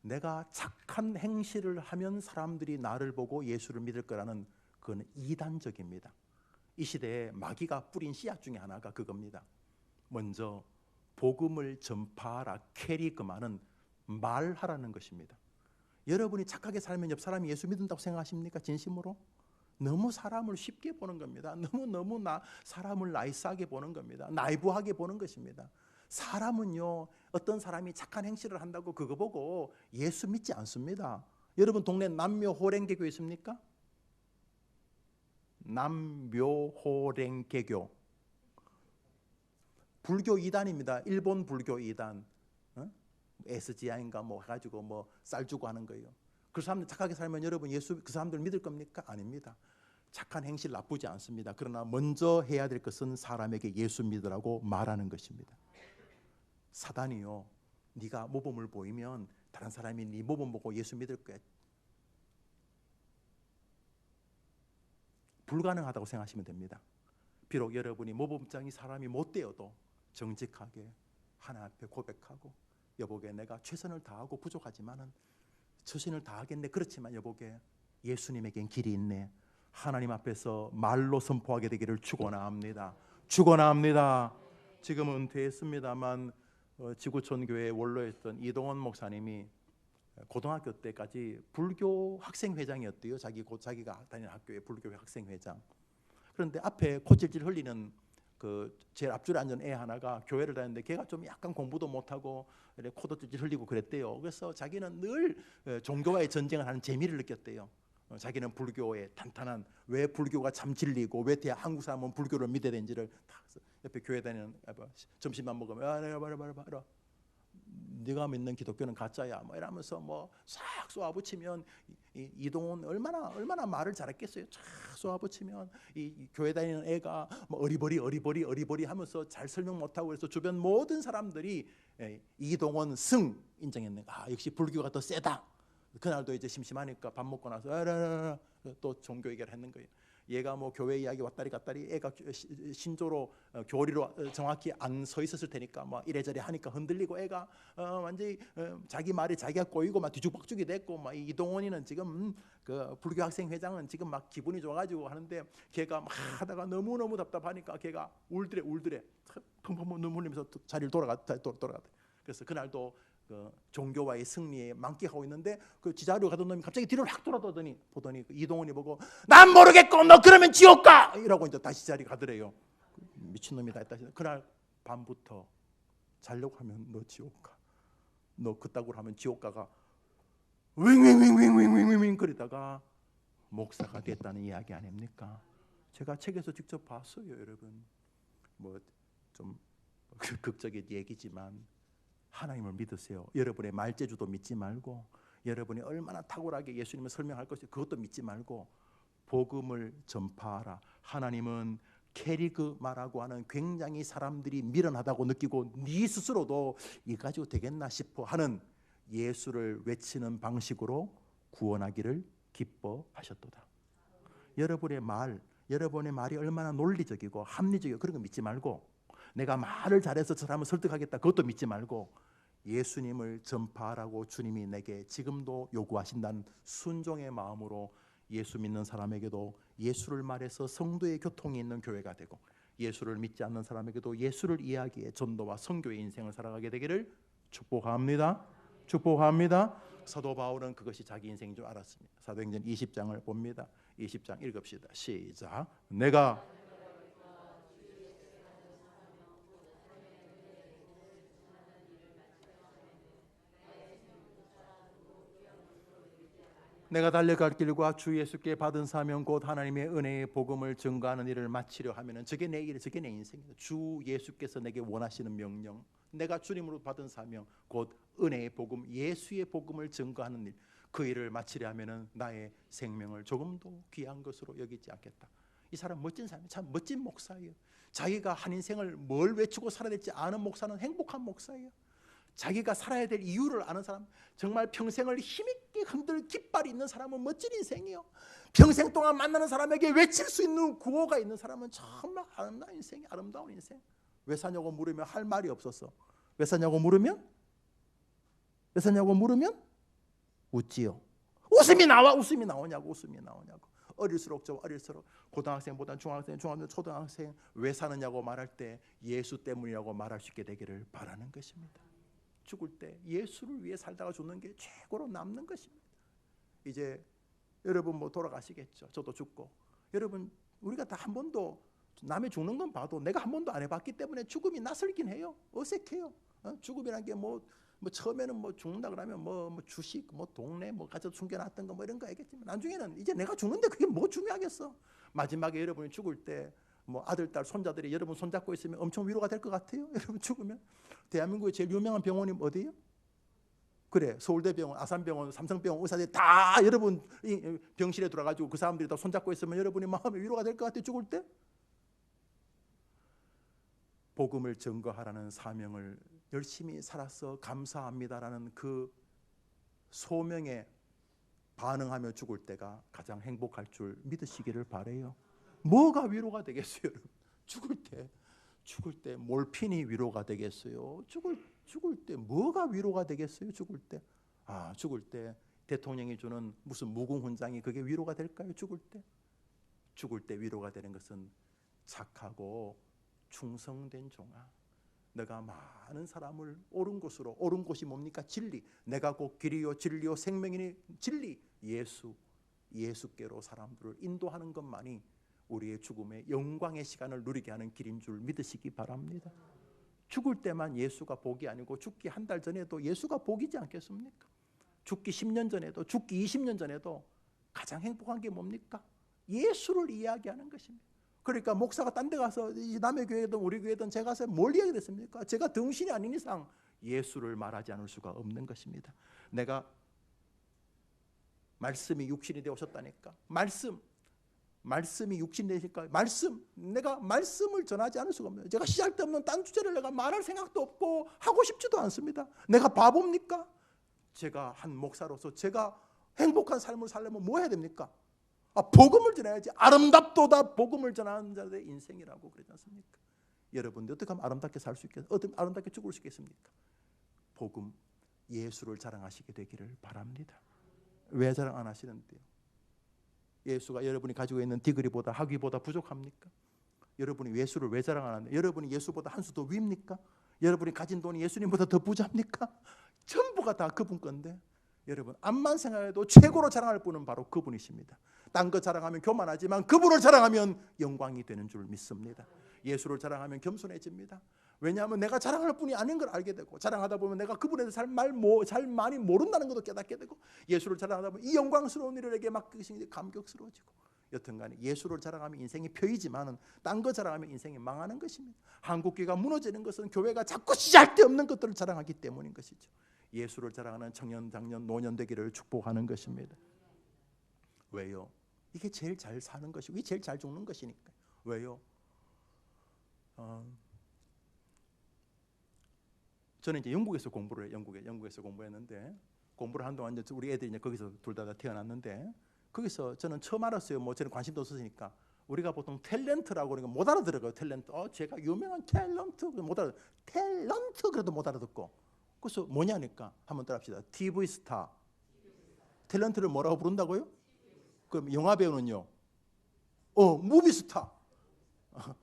내가 착한 행실을 하면 사람들이 나를 보고 예수를 믿을 거라는 그건 이단적입니다. 이 시대에 마귀가 뿌린 씨앗 중에 하나가 그겁니다. 먼저 복음을 전파하라 캐리그마는 말하라는 것입니다. 여러분이 착하게 살면 옆 사람이 예수 믿는다고 생각하십니까? 진심으로? 너무 사람을 쉽게 보는 겁니다. 너무 사람을 나이스하게 보는 겁니다. 나이브하게 보는 것입니다. 사람은요 어떤 사람이 착한 행실을 한다고 그거 보고 예수 믿지 않습니다. 여러분 동네 남묘호랭개교 있습니까? 남묘호랭개교 불교 2단입니다. 일본 불교 2단. SGI인가 뭐 해가지고 뭐 쌀 주고 하는 거예요. 그 사람들 착하게 살면 여러분 예수 그 사람들 믿을 겁니까? 아닙니다. 착한 행실 나쁘지 않습니다. 그러나 먼저 해야 될 것은 사람에게 예수 믿으라고 말하는 것입니다. 사단이요, 네가 모범을 보이면 다른 사람이 네 모범 보고 예수 믿을 거야. 불가능하다고 생각하시면 됩니다. 비록 여러분이 모범장이 사람이 못되어도 정직하게 하나님 앞에 고백하고, 여보게 내가 최선을 다하고 부족하지만은 최선을 다하겠네. 그렇지만 여보게 예수님에겐 길이 있네. 하나님 앞에서 말로 선포하게 되기를 축원합니다. 축원합니다. 지금은 은퇴했습니다만 지구촌 교회 원로에 있던 이동원 목사님이 고등학교 때까지 불교 학생회장이었대요. 자기가 다니는 학교의 불교 학생회장. 그런데 앞에 코찔찔 흘리는 그 제일 앞줄에 앉은 애 하나가 교회를 다니는데 걔가 좀 약간 공부도 못하고 코도 찔찔 흘리고 그랬대요. 그래서 자기는 늘 종교와의 전쟁을 하는 재미를 느꼈대요. 자기는 불교의 탄탄한, 왜 불교가 참 진리고 왜 한국 사람은 불교를 믿어야 되는지를 다 옆에 교회 다니는 점심만 먹으면 봐라 네가 믿는 기독교는 가짜야 뭐 이러면서 뭐 싹 쏘아붙이면 이동훈 얼마나 말을 잘했겠어요. 쫙 쏘아붙이면 이 교회 다니는 애가 뭐 어리버리 하면서 잘 설명 못하고, 그래서 주변 모든 사람들이 이동원 승 인정했네. 아 역시 불교가 더 세다. 그날도 이제 심심하니까 밥 먹고 나서 또 종교 얘기를 했는 거예요. 얘가 뭐 교회 이야기 왔다리 갔다리, 애가 신조로 교리로 정확히 안 서 있었을 테니까 뭐 이래저래 하니까 흔들리고 애가 완전히 자기 말이 자기가 꼬이고 막 뒤죽박죽이 됐고, 막 이동원이는 지금 그 불교 학생 회장은 지금 막 기분이 좋아가지고 하는데 걔가 막 하다가 너무 답답하니까 걔가 울드래 펑펑 눈물 흘리면서 자리를 돌아갔다. 그래서 그날도 그 종교와의 승리에 만끽하고 있는데 그 지자리로 가던 놈이 갑자기 뒤를 확 돌아보더니 그 이동원이 보고 난 모르겠고 너 그러면 지옥 가! 이러고 이제 다시 자리 가더래요. 미친놈이다 했다. 그날 밤부터 자려고 하면 너 지옥 가. 너 그따구로 하면 지옥 가가 윙 거리다가 목사가 됐다는 이야기 아닙니까? 제가 책에서 직접 봤어요, 여러분. 뭐 좀 극적인 얘기지만 하나님을 믿으세요. 여러분의 말재주도 믿지 말고, 여러분이 얼마나 탁월하게 예수님을 설명할 것이 그것도 믿지 말고 복음을 전파하라. 하나님은 캐리그마라고 하는 굉장히 사람들이 미련하다고 느끼고 네 스스로도 이 가지고 되겠나 싶어 하는 예수를 외치는 방식으로 구원하기를 기뻐하셨도다. 여러분의 말이 얼마나 논리적이고 합리적이고 그런 거 믿지 말고, 내가 말을 잘해서 저 사람을 설득하겠다 그것도 믿지 말고, 예수님을 전파하라고 주님이 내게 지금도 요구하신다는 순종의 마음으로 예수 믿는 사람에게도 예수를 말해서 성도의 교통이 있는 교회가 되고, 예수를 믿지 않는 사람에게도 예수를 이야기해 전도와 선교의 인생을 살아가게 되기를 축복합니다. 사도 바울은 그것이 자기 인생인 줄 알았습니다. 사도행전 20장을 봅니다. 20장 읽읍시다. 시작. 내가 달려갈 길과 주 예수께 받은 사명 곧 하나님의 은혜의 복음을 증거하는 일을 마치려 하면은 저게 내 일, 저게 내 인생이다. 주 예수께서 내게 원하시는 명령, 내가 주님으로 받은 사명 곧 은혜의 복음, 예수의 복음을 증거하는 일, 그 일을 마치려 하면은 나의 생명을 조금도 귀한 것으로 여기지 않겠다. 이 사람 멋진 사람이에요. 참 멋진 목사예요. 자기가 한 인생을 뭘 외치고 살아야 될지 아는 목사는 행복한 목사예요. 자기가 살아야 될 이유를 아는 사람, 정말 평생을 힘있게 흔들 깃발이 있는 사람은 멋진 인생이요. 평생 동안 만나는 사람에게 외칠 수 있는 구호가 있는 사람은 정말 아름다운 인생. 왜 사냐고 물으면 할 말이 없었어. 왜 사냐고 물으면 웃지요. 웃음이 나오냐고. 어릴수록 고등학생보다 중학생, 초등학생 왜 사느냐고 말할 때 예수 때문이라고 말할 수 있게 되기를 바라는 것입니다. 죽을 때 예수를 위해 살다가 죽는 게 최고로 남는 것입니다. 이제 여러분 뭐 돌아가시겠죠. 저도 죽고. 여러분 우리가 다 한 번도 남의 죽는 건 봐도 내가 한 번도 안 해봤기 때문에 죽음이 낯설긴 해요. 어색해요. 죽음이란 게 뭐 처음에는 뭐 죽는다 그러면 뭐 주식, 뭐 동네 뭐 가져 숨겨놨던 거 뭐 이런 거 알겠지만 나중에는 이제 내가 죽는데 그게 뭐 중요하겠어. 마지막에 여러분이 죽을 때 뭐 아들, 딸, 손자들이 여러분 손잡고 있으면 엄청 위로가 될 것 같아요. 여러분 죽으면. 대한민국의 제일 유명한 병원이 어디예요? 그래, 서울대병원, 아산병원, 삼성병원 의사들이 다 여러분 병실에 들어가지고 그 사람들이 다 손잡고 있으면 여러분이 마음에 위로가 될 것 같아, 죽을 때? 복음을 증거하라는 사명을 열심히 살아서 감사합니다라는 그 소명에 반응하며 죽을 때가 가장 행복할 줄 믿으시기를 바라요. 뭐가 위로가 되겠어요? 죽을 때 몰핀이 위로가 되겠어요? 죽을 때 뭐가 위로가 되겠어요? 죽을 때 대통령이 주는 무슨 무궁훈장이 그게 위로가 될까요? 죽을 때 위로가 되는 것은 착하고 충성된 종아, 내가 많은 사람을 옳은 곳이 뭡니까? 진리. 내가 곧 길이요 진리요 생명이니 진리. 예수께로 사람들을 인도하는 것만이 우리의 죽음의 영광의 시간을 누리게 하는 길인 줄 믿으시기 바랍니다. 죽을 때만 예수가 복이 아니고 죽기 한 달 전에도 예수가 복이지 않겠습니까? 죽기 10년 전에도, 죽기 20년 전에도 가장 행복한 게 뭡니까? 예수를 이야기하는 것입니다. 그러니까 목사가 딴 데 가서 남의 교회든 우리 교회든 제가 가서 뭘 이야기했습니까? 제가 등신이 아닌 이상 예수를 말하지 않을 수가 없는 것입니다. 내가 말씀이 육신이 되어 오셨다니까. 말씀이 육신이 되니까 내가 말씀을 전하지 않을 수가 없네요. 제가 시작도 없는 딴 주제를 내가 말할 생각도 없고 하고 싶지도 않습니다. 내가 바보입니까? 제가 한 목사로서 제가 행복한 삶을 살려면 뭐 해야 됩니까? 복음을 전해야지. 아름답도다 복음을 전하는 자들의 인생이라고 그러지 않습니까? 여러분들 어떻게 하면 아름답게 살 수 있겠어요? 어떻게 아름답게 죽을 수 있겠습니까? 복음, 예수를 자랑하시게 되기를 바랍니다. 왜 자랑 안 하시는데요? 예수가 여러분이 가지고 있는 디그리보다 학위보다 부족합니까? 여러분이 예수를 왜 자랑 안 하는데? 여러분이 예수보다 한 수 더 위입니까? 여러분이 가진 돈이 예수님보다 더 부자입니까? 전부가 다 그분 건데 여러분 암만 생각해도 최고로 자랑할 분은 바로 그분이십니다. 딴 거 자랑하면 교만하지만 그분을 자랑하면 영광이 되는 줄 믿습니다. 예수를 자랑하면 겸손해집니다. 왜냐하면 내가 자랑할 분이 아닌 걸 알게 되고 자랑하다 보면 내가 그분에 대해서 잘 많이 모른다는 것도 깨닫게 되고 예수를 자랑하다 보면 이 영광스러운 일에게 맡기시니 감격스러워지고 여튼간에 예수를 자랑하면 인생이 펴이지만은 딴 거 자랑하면 인생이 망하는 것입니다. 한국교회가 무너지는 것은 교회가 자꾸 쓸데없는 것들을 자랑하기 때문인 것이죠. 예수를 자랑하는 청년, 장년, 노년 되기를 축복하는 것입니다. 왜요? 이게 제일 잘 사는 것이고 이게 제일 잘 죽는 것이니까. 왜요? 저는 이제 영국에서 공부했는데 공부를 한동안 이제 우리 애들이 이제 거기서 둘 다 태어났는데 거기서 저는 처음 알았어요. 뭐 저는 관심도 없었으니까 우리가 보통 탤런트라고 그러니까 못 알아들어요. 탤런트. 제가 유명한 탤런트 못 알아. 탤런트 그래도 못 알아듣고. 그래서 뭐냐니까 한번 따라합시다. TV 스타. 탤런트를 뭐라고 부른다고요? 그럼 영화 배우는요? 무비 스타.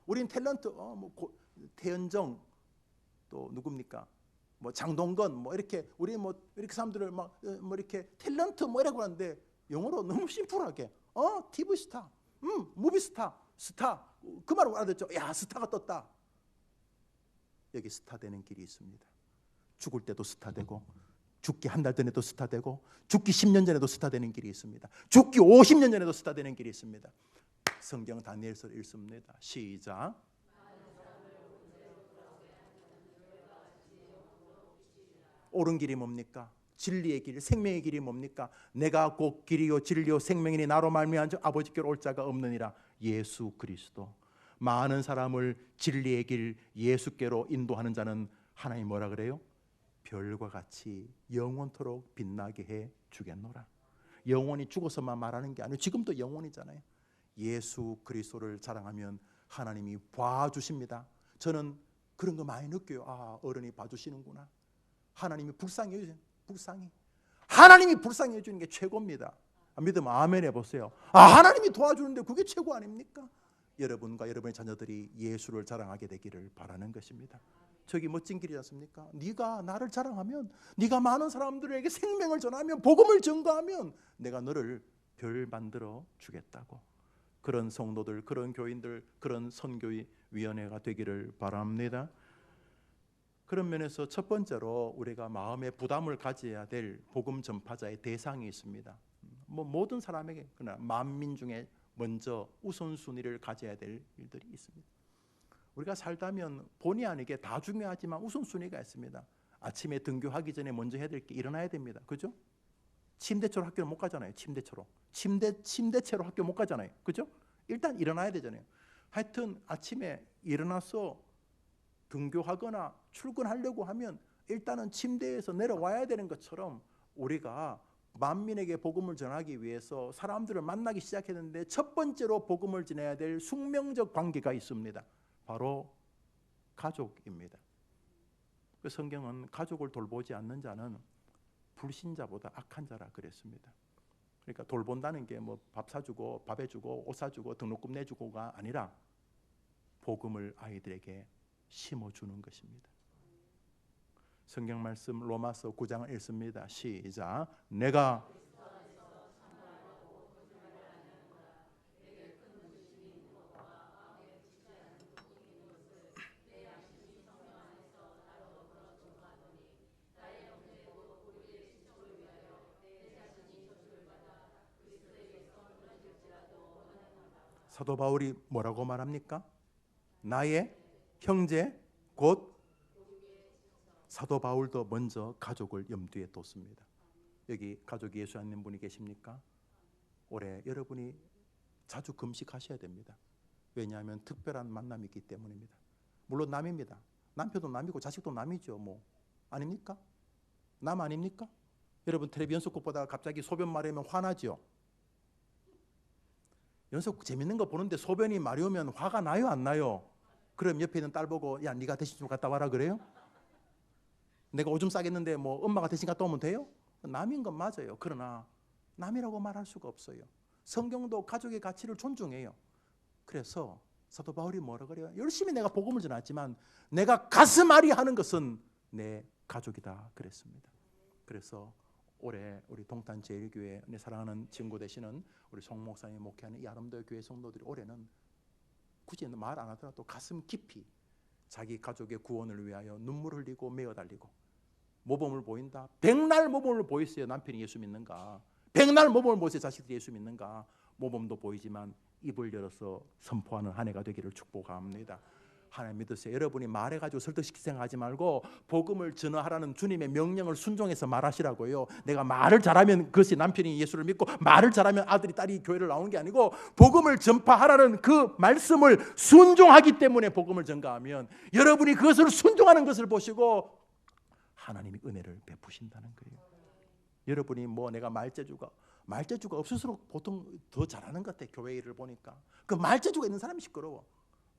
우린 탤런트. 태연정 또 누굽니까? 뭐 장동건 뭐 이렇게 우리 뭐 이렇게 사람들을 막 뭐 이렇게 탤런트 뭐 이라고 하는데 영어로 너무 심플하게 TV 스타, 무비 스타, 스타 그 말을 알아듣죠. 야 스타가 떴다. 여기 스타 되는 길이 있습니다. 죽을 때도 스타 되고 죽기 한 달 전에도 스타 되고 죽기 10년 전에도 스타 되는 길이 있습니다. 죽기 50년 전에도 스타 되는 길이 있습니다. 성경 다니엘서 읽습니다. 시작. 옳은 길이 뭡니까? 진리의 길, 생명의 길이 뭡니까? 내가 곧 길이요 진리요 생명이니 나로 말미암아 아버지께로 올 자가 없느니라. 예수 그리스도. 많은 사람을 진리의 길 예수께로 인도하는 자는 하나님 뭐라 그래요? 별과 같이 영원토록 빛나게 해 주겠노라. 영원히 죽어서만 말하는 게 아니고 지금도 영원이잖아요. 예수 그리스도를 자랑하면 하나님이 봐주십니다. 저는 그런 거 많이 느껴요. 어른이 봐주시는구나. 하나님이 불쌍히 하나님이 불쌍히 해주는 게 최고입니다. 믿으면 아멘 해보세요. 하나님이 도와주는데 그게 최고 아닙니까? 여러분과 여러분의 자녀들이 예수를 자랑하게 되기를 바라는 것입니다. 저기 멋진 길이지 않습니까? 네가 나를 자랑하면, 네가 많은 사람들에게 생명을 전하면, 복음을 전가하면 내가 너를 별 만들어 주겠다고. 그런 성도들, 그런 교인들, 그런 선교위원회가 되기를 바랍니다. 그런 면에서 첫 번째로 우리가 마음의 부담을 가져야 될 복음 전파자의 대상이 있습니다. 모든 사람에게 그러나 만민 중에 먼저 우선순위를 가져야 될 일들이 있습니다. 우리가 살다면 본의 아니게 다 중요하지만 우선순위가 있습니다. 아침에 등교하기 전에 먼저 해야 될 게 일어나야 됩니다. 그죠? 침대채로 학교를 못 가잖아요. 침대채로 학교 못 가잖아요. 그죠? 일단 일어나야 되잖아요. 하여튼 아침에 일어나서 등교하거나 출근하려고 하면 일단은 침대에서 내려와야 되는 것처럼 우리가 만민에게 복음을 전하기 위해서 사람들을 만나기 시작했는데 첫 번째로 복음을 전해야 될 숙명적 관계가 있습니다. 바로 가족입니다. 그 성경은 가족을 돌보지 않는 자는 불신자보다 악한 자라 그랬습니다. 그러니까 돌본다는 게 뭐 밥 사주고 밥 해주고 옷 사주고 등록금 내주고가 아니라 복음을 아이들에게 심어주는 것입니다. 성경 말씀 로마서 9장을 읽습니다. 시작. 내가 사도 바울이 뭐라고 말합니까? 나의 형제 곧 사도 바울도 먼저 가족을 염두에 뒀습니다. 여기 가족이 예수 안 믿는 분이 계십니까? 올해 여러분이 자주 금식하셔야 됩니다. 왜냐하면 특별한 만남이 있기 때문입니다. 물론 남입니다. 남편도 남이고 자식도 남이죠. 뭐 아닙니까? 남 아닙니까? 여러분 텔레비 연속극 보다가 갑자기 소변 마려우면 화나죠? 연속 재밌는 거 보는데 소변이 마려우면 화가 나요 안 나요? 그럼 옆에 있는 딸 보고 야 네가 대신 좀 갔다 와라 그래요? 내가 오줌 싸겠는데 뭐 엄마가 대신 갔다 오면 돼요? 남인 건 맞아요. 그러나 남이라고 말할 수가 없어요. 성경도 가족의 가치를 존중해요. 그래서 사도 바울이 뭐라 그래요? 열심히 내가 복음을 전했지만 내가 가슴앓이 하는 것은 내 가족이다 그랬습니다. 그래서 올해 우리 동탄 제일교회 내 사랑하는 친구 되시는 우리 송 목사님이 목회하는 이 아름다운 교회 성도들이 올해는 굳이 말 안 하더라도 가슴 깊이 자기 가족의 구원을 위하여 눈물 흘리고 매어 달리고 모범을 보인다. 백날 모범을 보였어요. 남편이 예수 믿는가? 백날 모범을 보였어요. 자식들이 예수 믿는가? 모범도 보이지만 입을 열어서 선포하는 한 해가 되기를 축복합니다. 하나님 믿으세요. 여러분이 말해가지고 설득시킬 생각하지 말고 복음을 전하라는 주님의 명령을 순종해서 말하시라고요. 내가 말을 잘하면 그것이 남편이 예수를 믿고 말을 잘하면 아들이 딸이 교회를 나오는 게 아니고 복음을 전파하라는 그 말씀을 순종하기 때문에 복음을 전가하면 여러분이 그것을 순종하는 것을 보시고 하나님이 은혜를 베푸신다는 거예요. 여러분이 뭐 내가 말재주가 없을수록 보통 더 잘하는 것 같아. 교회 일을 보니까 그 말재주가 있는 사람이 시끄러워.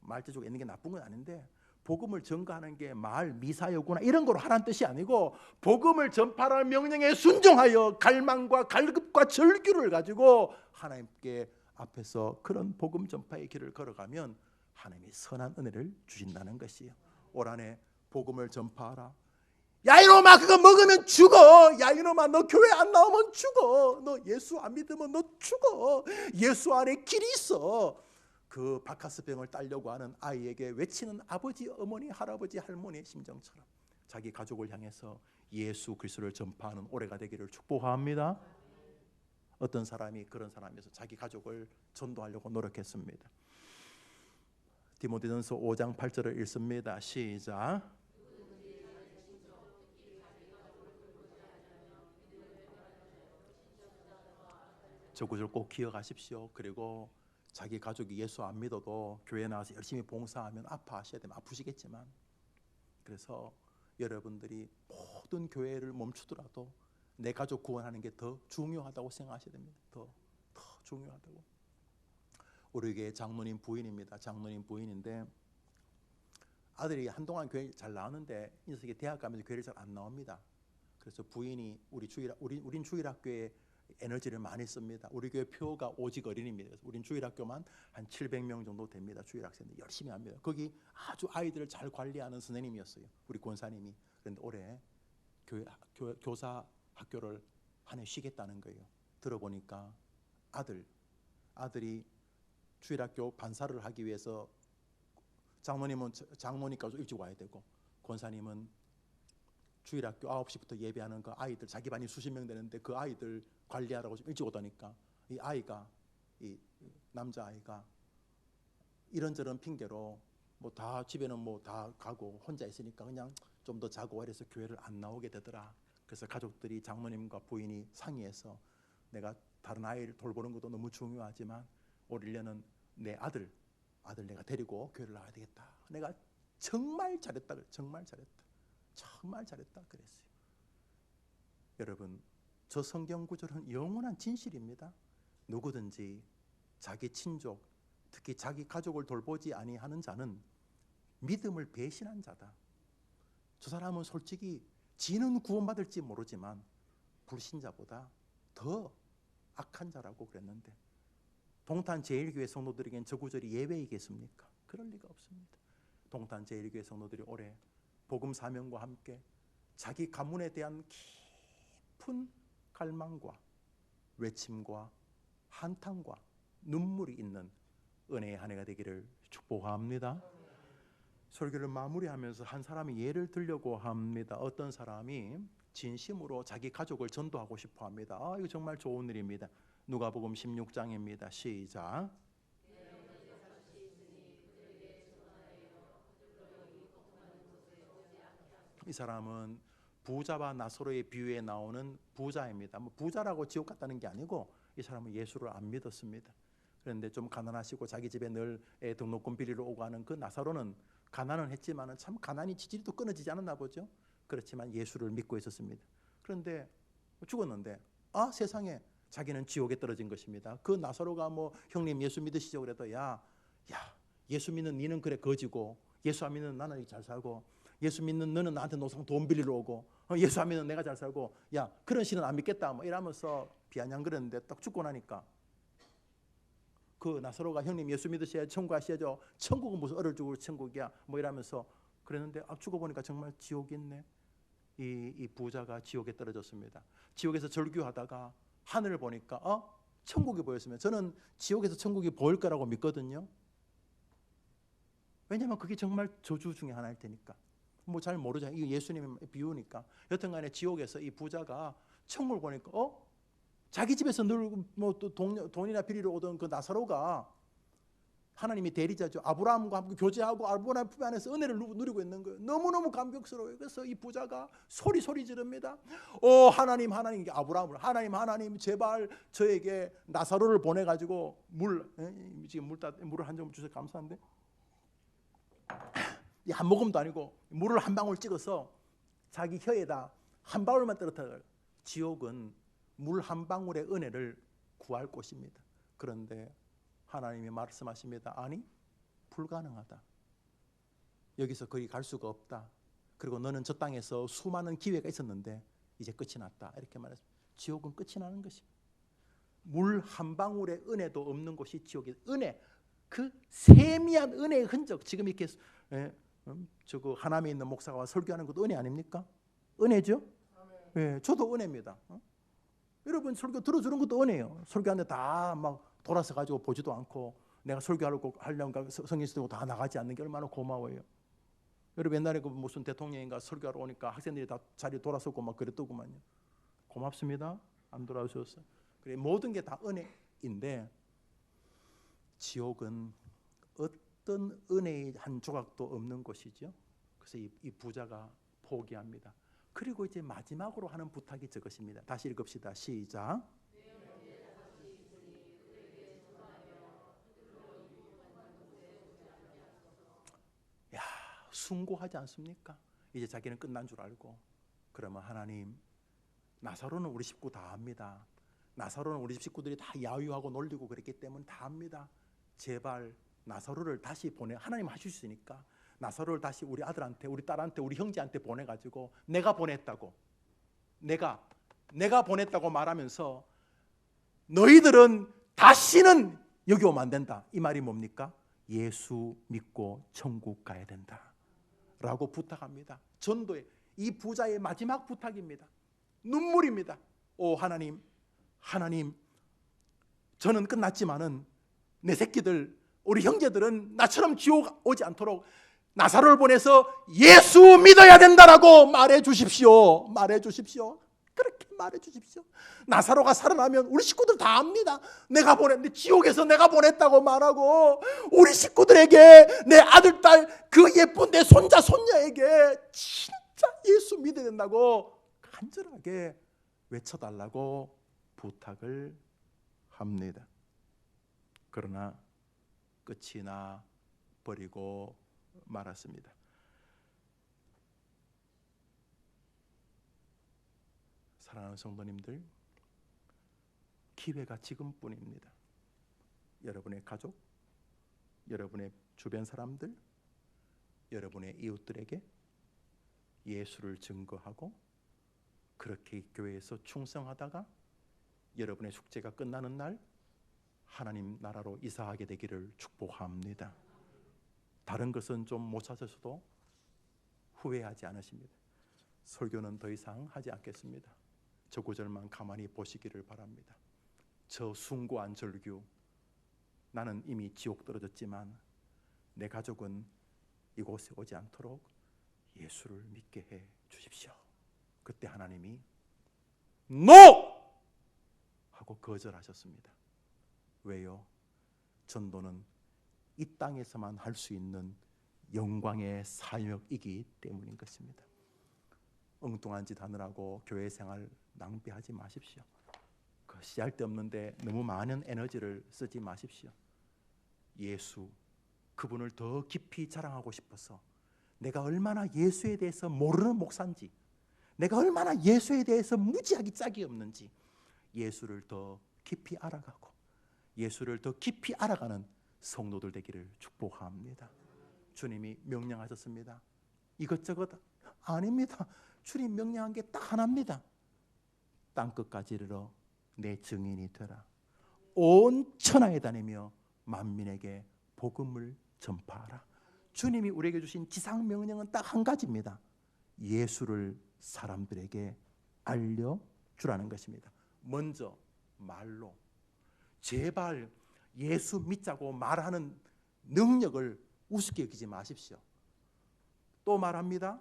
말재주가 있는 게 나쁜 건 아닌데 복음을 전가하는 게 말 미사여구나 이런 거로 하라는 뜻이 아니고 복음을 전파하라는 명령에 순종하여 갈망과 갈급과 절규를 가지고 하나님께 앞에서 그런 복음 전파의 길을 걸어가면 하나님이 선한 은혜를 주신다는 것이에요. 올 한해 복음을 전파하라. 야 이놈아 그거 먹으면 죽어. 야 이놈아 너 교회 안 나오면 죽어. 너 예수 안 믿으면 너 죽어. 예수 안에 길이 있어. 그 바카스병을 따려고 하는 아이에게 외치는 아버지, 어머니, 할아버지, 할머니의 심정처럼 자기 가족을 향해서 예수 그리스도를 전파하는 올해가 되기를 축복합니다. 어떤 사람이 그런 사람에서 자기 가족을 전도하려고 노력했습니다. 디모데전서 5장 8절을 읽습니다. 시작. 저 구절 꼭 기억하십시오. 그리고 자기 가족이 예수 안 믿어도 교회 나와서 열심히 봉사하면 아파하셔야 되면 아프시겠지만 그래서 여러분들이 모든 교회를 멈추더라도 내 가족 구원하는 게 더 중요하다고 생각하셔야 됩니다. 더 중요하다고. 우리 교회 장로님 부인입니다. 장로님 부인인데 아들이 한동안 교회 잘 나왔는데 이 녀석이 대학 가면서 교회를 잘 안 나옵니다. 그래서 부인이 우린 주일학교에 에너지를 많이 씁니다. 우리 교회 표가 오직 어린이입니다. 그래서 우린 주일학교만 한 700명 정도 됩니다. 주일학생들 열심히 합니다. 거기 아주 아이들을 잘 관리하는 선생님이었어요. 우리 권사님이. 그런데 올해 교사 학교를 한 해 쉬겠다는 거예요. 들어보니까 아들이 주일학교 반사를 하기 위해서 장로니까 좀 일찍 와야 되고 권사님은 주일학교 9시부터 예배하는 그 아이들 자기 반이 수십 명 되는데 그 아이들 관리하라고 좀 일찍 오다니까 이 남자아이가 이런저런 핑계로 뭐 다 집에는 뭐 다 가고 혼자 있으니까 그냥 좀 더 자고 이래서 교회를 안 나오게 되더라. 그래서 가족들이 장모님과 부인이 상의해서 내가 다른 아이를 돌보는 것도 너무 중요하지만 올 1년은 내 아들 내가 데리고 교회를 나가야 되겠다. 내가 정말 잘했다. 정말 잘했다 그랬어요. 여러분, 저 성경 구절은 영원한 진실입니다. 누구든지 자기 친족, 특히 자기 가족을 돌보지 아니하는 자는 믿음을 배신한 자다. 저 사람은 솔직히 지는 구원받을지 모르지만 불신자보다 더 악한 자라고 그랬는데, 동탄 제일교회 성도들에겐 저 구절이 예외이겠습니까? 그럴 리가 없습니다. 동탄 제일교회 성도들이 올해 복음 사명과 함께 자기 가문에 대한 깊은 갈망과 외침과 한탄과 눈물이 있는 은혜의 한 해가 되기를 축복합니다. 설교를 마무리하면서 한 사람이 예를 들려고 합니다. 어떤 사람이 진심으로 자기 가족을 전도하고 싶어 합니다. 이거 정말 좋은 일입니다. 누가복음 16장입니다. 시작. 이 사람은 부자와 나사로의 비유에 나오는 부자입니다. 부자라고 지옥 갔다는 게 아니고 이 사람은 예수를 안 믿었습니다. 그런데 좀 가난하시고 자기 집에 늘 등록금 비리러 오고 하는 그 나사로는 가난은 했지만 참 가난이 지지리도 끊어지지 않았나 보죠. 그렇지만 예수를 믿고 있었습니다. 그런데 죽었는데 세상에 자기는 지옥에 떨어진 것입니다. 그 나사로가 형님 예수 믿으시죠? 그래도 야 예수 믿는 니는 그래 거지고, 예수 안 믿는 나는 잘 살고, 예수 믿는 너는 나한테 노상 돈 빌리러 오고, 예수 안 믿는 내가 잘 살고, 야 그런 신은 안 믿겠다 이러면서 비아냥거렸는데 딱 죽고 나니까 그 나사로가 형님 예수 믿으셔야 천국 가셔야죠. 천국은 무슨 얼을 죽을 천국이야 이러면서 그랬는데 죽어보니까 정말 지옥이 있네. 이 부자가 지옥에 떨어졌습니다. 지옥에서 절규하다가 하늘을 보니까 천국이 보였으면, 저는 지옥에서 천국이 보일 거라고 믿거든요. 왜냐하면 그게 정말 저주 중에 하나일 테니까. 잘 모르잖아요. 이거 예수님의 비유니까. 여튼간에 지옥에서 이 부자가 천국을 보니까 자기 집에서 늘 돈이나 비리러 오던 그 나사로가 하나님이 대리자죠. 아브라함과 함께 교제하고 아브라함 품 안에서 은혜를 누리고 있는 거예요. 너무너무 감격스러워요. 그래서 이 부자가 소리 지릅니다. 하나님, 이게 아브라함을, 하나님 제발 저에게 나사로를 보내가지고 물을 한 점 주셔서 감사한데, 한 모금도 아니고 물을 한 방울 찍어서 자기 혀에다 한 방울만 떨어뜨려요. 지옥은 물 한 방울의 은혜를 구할 곳입니다. 그런데 하나님이 말씀하십니다. 아니, 불가능하다. 여기서 거기 갈 수가 없다. 그리고 너는 저 땅에서 수많은 기회가 있었는데 이제 끝이 났다. 이렇게 말했습니다. 지옥은 끝이 나는 것입니다. 물 한 방울의 은혜도 없는 곳이 지옥이에요. 은혜, 그 세미한 은혜의 흔적. 지금 이렇게 저거 하남에 있는 목사가 설교하는 것도 은혜 아닙니까? 은혜죠? 저도 은혜입니다. 여러분 설교 들어주는 것도 은혜예요. 설교하는데 다 돌아서 가지고 보지도 않고 내가 설교하려고 성경 쓰고 다 나가지 않는 게 얼마나 고마워요. 여러분 옛날에 무슨 대통령인가 설교하러 오니까 학생들이 다 자리에 돌아서고 그랬더구만요. 고맙습니다. 안 돌아오셨어요. 그래, 모든 게 다 은혜인데 지옥은 어떤 은혜의 한 조각도 없는 곳이죠. 그래서 이 부자가 포기합니다. 그리고 이제 마지막으로 하는 부탁이 저것입니다. 다시 읽읍시다. 시작. 숭고하지 않습니까? 이제 자기는 끝난 줄 알고, 그러면 하나님, 나사로는 우리 식구 다 압니다. 나사로는 우리 집 식구들이 다 야유하고 놀리고 그랬기 때문에 다 압니다. 제발 나사로를 다시 하나님 하실 수 있으니까 나사로를 다시 우리 아들한테, 우리 딸한테, 우리 형제한테 보내가지고 내가 보냈다고 말하면서 너희들은 다시는 여기 오면 안 된다. 이 말이 뭡니까? 예수 믿고 천국 가야 된다 라고 부탁합니다. 전도의 이 부자의 마지막 부탁입니다. 눈물입니다. 하나님, 저는 끝났지만은 내 새끼들, 우리 형제들은 나처럼 지옥 오지 않도록 나사로를 보내서 예수 믿어야 된다라고 말해 주십시오. 그렇게 말해 주십시오. 나사로가 살아나면 우리 식구들 다 압니다. 내가 보냈는데 지옥에서 내가 보냈다고 말하고, 우리 식구들에게 내 아들, 딸, 그 예쁜 내 손자, 손녀에게 진짜 예수 믿어야 된다고 간절하게 외쳐달라고 부탁을 합니다. 그러나 끝이 나 버리고 말았습니다. 사랑하는 성도님들, 기회가 지금뿐입니다. 여러분의 가족, 여러분의 주변 사람들, 여러분의 이웃들에게 예수를 증거하고 그렇게 교회에서 충성하다가 여러분의 숙제가 끝나는 날 하나님 나라로 이사하게 되기를 축복합니다. 다른 것은 좀 못 찾으셔도 후회하지 않으십니다. 설교는 더 이상 하지 않겠습니다. 저 구절만 가만히 보시기를 바랍니다. 저 숭고한 절규, 나는 이미 지옥 떨어졌지만 내 가족은 이곳에 오지 않도록 예수를 믿게 해 주십시오. 그때 하나님이 NO! 하고 거절하셨습니다. 왜요? 전도는 이 땅에서만 할 수 있는 영광의 사역이기 때문인 것입니다. 엉뚱한 짓 하느라고 교회 생활 낭비하지 마십시오. 그 씨알데없는데 너무 많은 에너지를 쓰지 마십시오. 예수, 그분을 더 깊이 자랑하고 싶어서 내가 얼마나 예수에 대해서 모르는 목사인지, 내가 얼마나 예수에 대해서 무지하게 짝이 없는지 예수를 더 깊이 알아가고 예수를 더 깊이 알아가는 성도들 되기를 축복합니다. 주님이 명령하셨습니다. 이것저것 아닙니다. 주님 명령한 게 딱 하나입니다. 땅끝까지 이르러 내 증인이 되라. 온 천하에 다니며 만민에게 복음을 전파하라. 주님이 우리에게 주신 지상 명령은 딱 한 가지입니다. 예수를 사람들에게 알려주라는 것입니다. 먼저 말로. 제발 예수 믿자고 말하는 능력을 우습게 여기지 마십시오. 또 말합니다.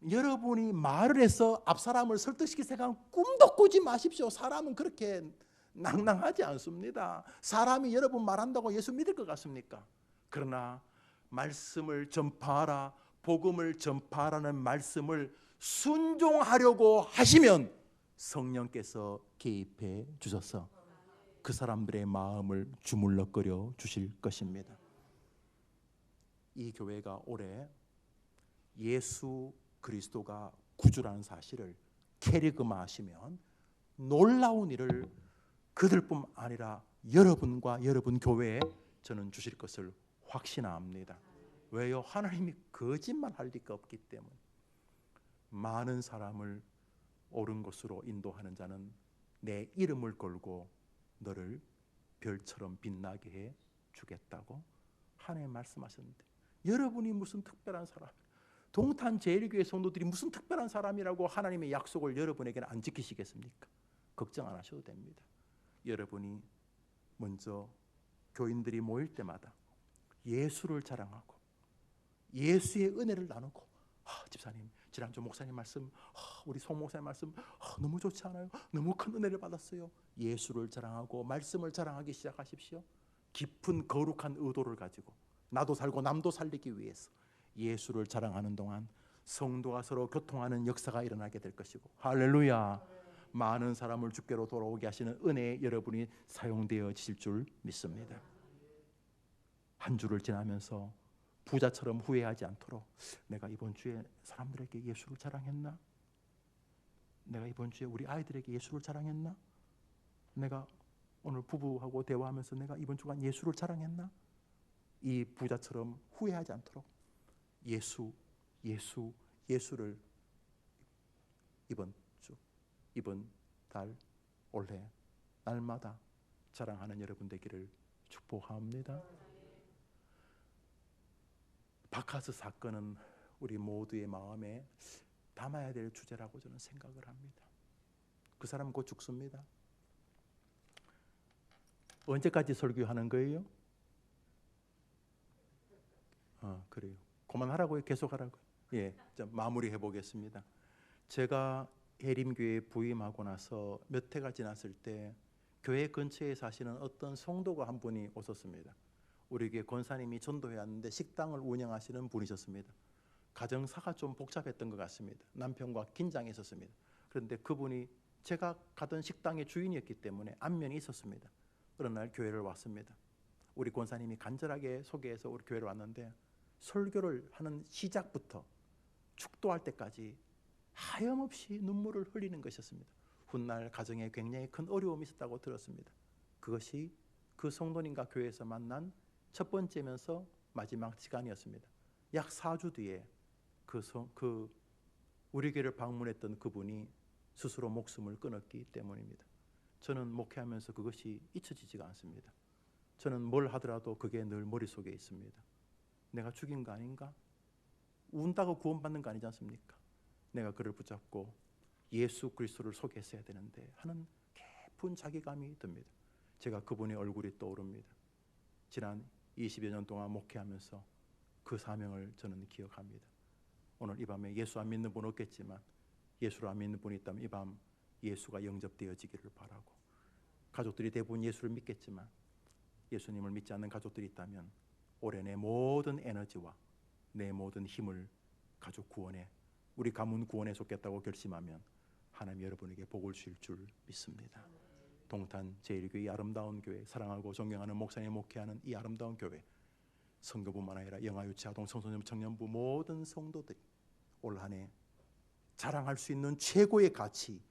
여러분이 말을 해서 앞사람을 설득시킬 생각은 꿈도 꾸지 마십시오. 사람은 그렇게 낭낭하지 않습니다. 사람이 여러분 말한다고 예수 믿을 것 같습니까? 그러나 말씀을 전파하라, 복음을 전파하라는 말씀을 순종하려고 하시면 성령께서 개입해 주셔서 그 사람들의 마음을 주물럭거려 주실 것입니다. 이 교회가 올해 예수 그리스도가 구주라는 사실을 캐리그마하시면 놀라운 일을 그들뿐 아니라 여러분과 여러분 교회에 저는 주실 것을 확신합니다. 왜요? 하나님이 거짓말할 리가 없기 때문에. 많은 사람을 옳은 곳으로 인도하는 자는 내 이름을 걸고 너를 별처럼 빛나게 해 주겠다고 하나님 말씀하셨는데, 여러분이 무슨 특별한 사람, 동탄 제1교회 성도들이 무슨 특별한 사람이라고 하나님의 약속을 여러분에게는 안 지키시겠습니까? 걱정 안 하셔도 됩니다. 여러분이 먼저 교인들이 모일 때마다 예수를 자랑하고 예수의 은혜를 나누고, 집사님 지난주 목사님 말씀, 우리 송 목사님 말씀 너무 좋지 않아요? 너무 큰 은혜를 받았어요. 예수를 자랑하고 말씀을 자랑하기 시작하십시오. 깊은 거룩한 의도를 가지고 나도 살고 남도 살리기 위해서 예수를 자랑하는 동안 성도가 서로 교통하는 역사가 일어나게 될 것이고, 할렐루야. 많은 사람을 주께로 돌아오게 하시는 은혜에 여러분이 사용되어지실 줄 믿습니다. 한 주를 지나면서 부자처럼 후회하지 않도록, 내가 이번 주에 사람들에게 예수를 자랑했나? 내가 이번 주에 우리 아이들에게 예수를 자랑했나? 내가 오늘 부부하고 대화하면서 내가 이번 주간 예수를 자랑했나? 이 부자처럼 후회하지 않도록 예수를 이번 주, 이번 달, 올해 날마다 자랑하는 여러분 되기를 축복합니다. 바카스 사건은 우리 모두의 마음에 담아야 될 주제라고 저는 생각을 합니다. 그 사람은 곧 죽습니다. 언제까지 설교하는 거예요? 그래요. 그만하라고요? 계속하라고요? 예, 좀 마무리해 보겠습니다. 제가 해림교회에 부임하고 나서 몇 해가 지났을 때 교회 근처에 사시는 어떤 성도가 한 분이 오셨습니다. 우리 교회 권사님이 전도해 왔는데 식당을 운영하시는 분이셨습니다. 가정사가 좀 복잡했던 것 같습니다. 남편과 긴장이 있었습니다. 그런데 그분이 제가 가던 식당의 주인이었기 때문에 안면이 있었습니다. 어느 날 교회를 왔습니다. 우리 권사님이 간절하게 소개해서 우리 교회를 왔는데 설교를 하는 시작부터 축도할 때까지 하염없이 눈물을 흘리는 것이었습니다. 훗날 가정에 굉장히 큰 어려움이 있었다고 들었습니다. 그것이 그 성도님과 교회에서 만난 첫 번째면서 마지막 시간이었습니다. 약 4주 뒤에 우리 교회를 방문했던 그분이 스스로 목숨을 끊었기 때문입니다. 저는 목회하면서 그것이 잊혀지지가 않습니다. 저는 뭘 하더라도 그게 늘 머릿속에 있습니다. 내가 죽인 거 아닌가? 운다고 구원받는 거 아니지 않습니까? 내가 그를 붙잡고 예수 그리스도를 소개했어야 되는데 하는 깊은 자괴감이 듭니다. 제가 그분의 얼굴이 떠오릅니다. 지난 20여 년 동안 목회하면서 그 사명을 저는 기억합니다. 오늘 이 밤에 예수 안 믿는 분 없겠지만 예수를 안 믿는 분이 있다면 이 밤 예수가 영접되어지기를 바라고, 가족들이 대부분 예수를 믿겠지만 예수님을 믿지 않는 가족들이 있다면 올해 내 모든 에너지와 내 모든 힘을 가족 구원에, 우리 가문 구원에 쏟겠다고 결심하면 하나님 여러분에게 복을 주실 줄 믿습니다. 동탄 제1교회 아름다운 교회, 사랑하고 존경하는 목사님 목회하는 이 아름다운 교회, 성교부만 아니라 영아유치 아동 청소년 청년부 모든 성도들이 올 한 해 자랑할 수 있는 최고의 가치,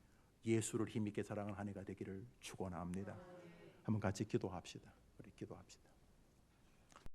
예수를 힘있게 자랑하는 한 해가 되기를 축원합니다. 한번 같이 기도합시다. 우리 기도합시다.